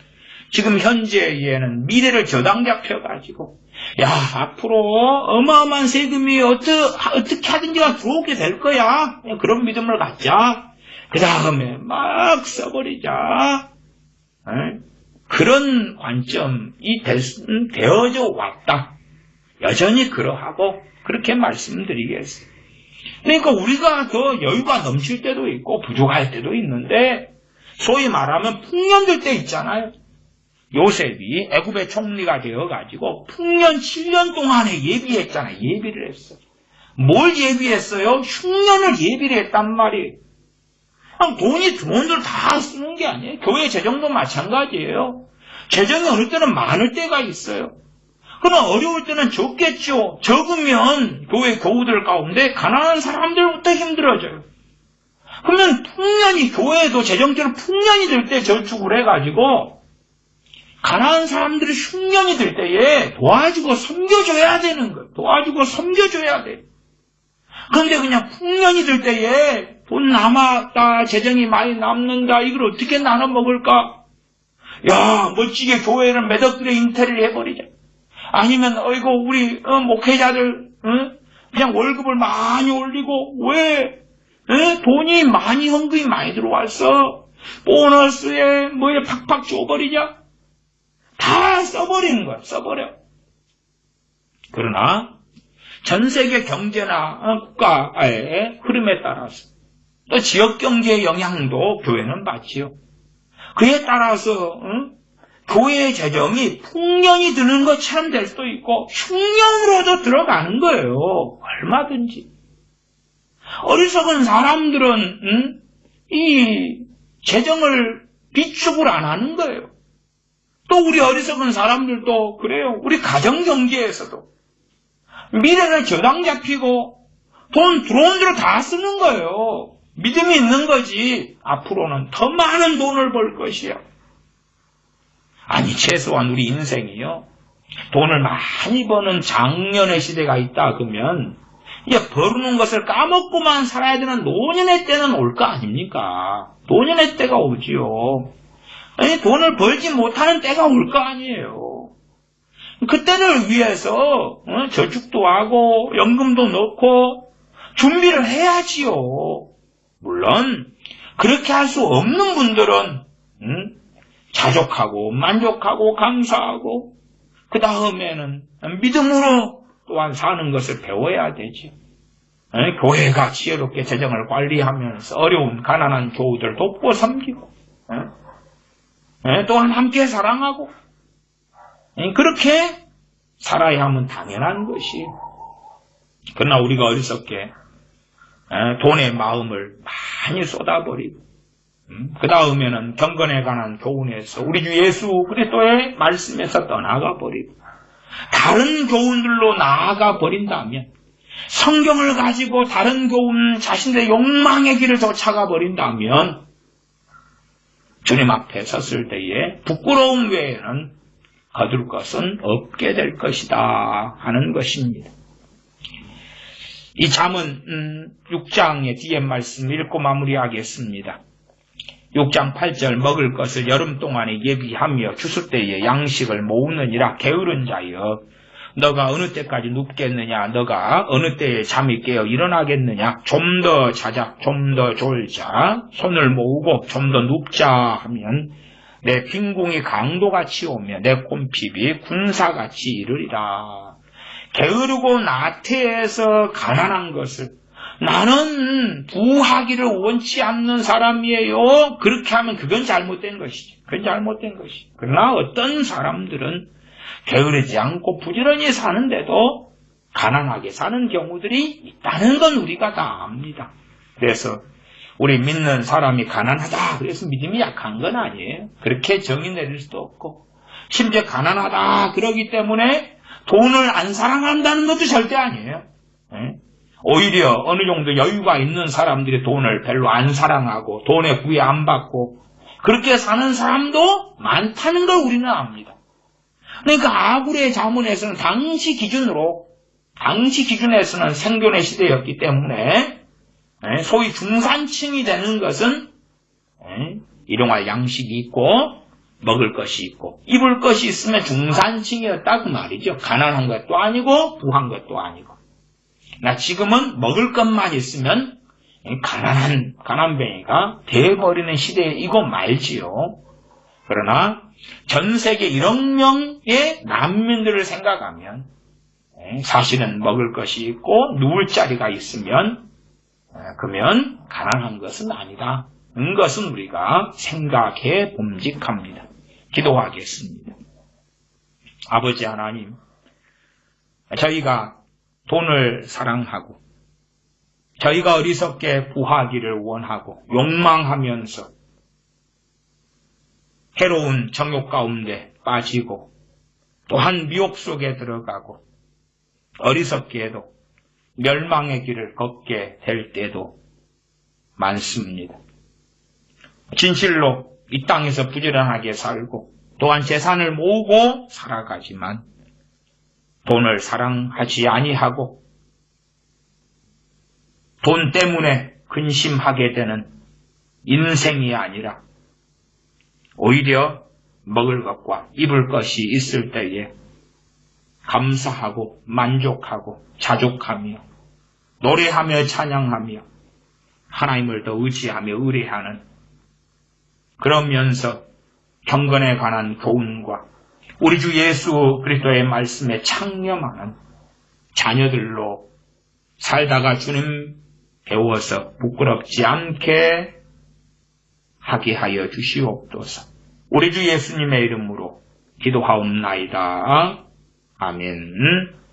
지금 현재에는 미래를 저당 잡혀가지고 야 앞으로 어마어마한 세금이 어떻게 하든지가 들어오게 될 거야. 그런 믿음을 갖자. 그 다음에 막 써버리자. 그런 관점이 되어져 왔다. 여전히 그러하고 그렇게 말씀드리겠어요. 그러니까 우리가 더 여유가 넘칠 때도 있고 부족할 때도 있는데 소위 말하면 풍년될 때 있잖아요. 요셉이 애굽의 총리가 되어가지고 풍년 7년 동안에 예비했잖아요. 예비를 했어. 뭘 예비했어요? 흉년을 예비를 했단 말이에요. 돈이 들어온 대로 다 쓰는 게 아니에요. 교회 재정도 마찬가지예요. 재정이 어느 때는 많을 때가 있어요. 그러나 어려울 때는 적겠죠. 적으면 교회 교우들 가운데 가난한 사람들부터 힘들어져요. 그러면 풍년이, 교회에도 재정적으로 풍년이 될 때 저축을 해가지고 가난한 사람들이 흉년이 될 때에 도와주고 섬겨줘야 되는 거예요. 도와주고 섬겨줘야 돼요. 그런데 그냥 풍년이 될 때에 돈 남았다, 재정이 많이 남는다, 이걸 어떻게 나눠 먹을까? 야, 멋지게 교회는 매덕들의 잉태를 해버리자. 아니면 어이구 우리 목회자들 그냥 월급을 많이 올리고 왜 돈이 많이 헌금이 많이 들어왔어? 보너스에 뭐에 팍팍 줘버리자. 다 써버리는 거야. 써버려. 그러나 전 세계 경제나 국가의 흐름에 따라서 또 지역 경제의 영향도 교회는 받지요. 그에 따라서 교회의 재정이 풍년이 드는 것처럼 될 수도 있고 흉년으로도 들어가는 거예요. 얼마든지. 어리석은 사람들은 이 재정을 비축을 안 하는 거예요. 또 우리 어리석은 사람들도 그래요. 우리 가정경제에서도 미래는 저당 잡히고 돈 들어온 대로 다 쓰는 거예요. 믿음이 있는 거지. 앞으로는 더 많은 돈을 벌 것이야. 아니 최소한 우리 인생이요. 돈을 많이 버는 장년의 시대가 있다 그러면 이제 버는 것을 까먹고만 살아야 되는 노년의 때는 올 거 아닙니까? 노년의 때가 오지요. 아니 돈을 벌지 못하는 때가 올 거 아니에요. 그때를 위해서 저축도 하고 연금도 넣고 준비를 해야지요. 물론 그렇게 할 수 없는 분들은 자족하고 만족하고 감사하고 그 다음에는 믿음으로 또한 사는 것을 배워야 되지. 교회가 지혜롭게 재정을 관리하면서 어려운 가난한 교우들 돕고 섬기고 또한 함께 사랑하고 그렇게 살아야 하면 당연한 것이. 그러나 우리가 어리석게 돈의 마음을 많이 쏟아버리고 그 다음에는 경건에 관한 교훈에서 우리 주 예수 그리스도의 말씀에서 떠나가 버리고 다른 교훈들로 나아가 버린다면, 성경을 가지고 다른 교훈, 자신의 욕망의 길을 쫓아가 버린다면 주님 앞에 섰을 때에 부끄러움 외에는 거둘 것은 없게 될 것이다 하는 것입니다. 이 잠언 6장의 뒤에 말씀 읽고 마무리하겠습니다. 6장 8절 먹을 것을 여름 동안에 예비하며 추수 때에 양식을 모으느니라. 게으른 자여, 너가 어느 때까지 눕겠느냐? 너가 어느 때에 잠이 깨어 일어나겠느냐? 좀 더 자자, 좀 더 졸자, 손을 모으고 좀 더 눕자 하면 내 빈궁이 강도같이 오며 내 곰핍이 군사같이 이르리라. 게으르고 나태해서 가난한 것을, 나는 부하기를 원치 않는 사람이에요, 그렇게 하면 그건 잘못된 것이지. 그건 잘못된 것이지. 그러나 어떤 사람들은 게으르지 않고 부지런히 사는데도 가난하게 사는 경우들이 있다는 건 우리가 다 압니다. 그래서 우리 믿는 사람이 가난하다 그래서 믿음이 약한 건 아니에요. 그렇게 정의 내릴 수도 없고, 심지어 가난하다 그러기 때문에 돈을 안 사랑한다는 것도 절대 아니에요. 오히려 어느 정도 여유가 있는 사람들이 돈을 별로 안 사랑하고 돈에 구애 안 받고 그렇게 사는 사람도 많다는 걸 우리는 압니다. 그러니까 아굴의 자문에서는 당시 기준에서는 생존의 시대였기 때문에 소위 중산층이 되는 것은 일용할 양식이 있고 먹을 것이 있고 입을 것이 있으면 중산층이었다고 말이죠. 가난한 것도 아니고 부한 것도 아니고. 나 지금은 먹을 것만 있으면 가난뱅이가 돼버리는 시대이고 말지요. 그러나 전 세계 1억 명의 난민들을 생각하면 사실은 먹을 것이 있고 누울 자리가 있으면 그러면 가난한 것은 아니다. 그것은 우리가 생각해 봄직합니다. 기도하겠습니다. 아버지 하나님, 저희가 돈을 사랑하고 저희가 어리석게 부하기를 원하고 욕망하면서 해로운 정욕 가운데 빠지고 또한 미혹 속에 들어가고 어리석게도 멸망의 길을 걷게 될 때도 많습니다. 진실로 이 땅에서 부지런하게 살고 또한 재산을 모으고 살아가지만 돈을 사랑하지 아니하고 돈 때문에 근심하게 되는 인생이 아니라 오히려 먹을 것과 입을 것이 있을 때에 감사하고 만족하고 자족하며 노래하며 찬양하며 하나님을 더 의지하며 의뢰하는 그러면서 경건에 관한 교훈과 우리 주 예수 그리스도의 말씀에 창념하는 자녀들로 살다가 주님 배워서 부끄럽지 않게 하게 하여 주시옵소서. 우리 주 예수님의 이름으로 기도하옵나이다. 아멘.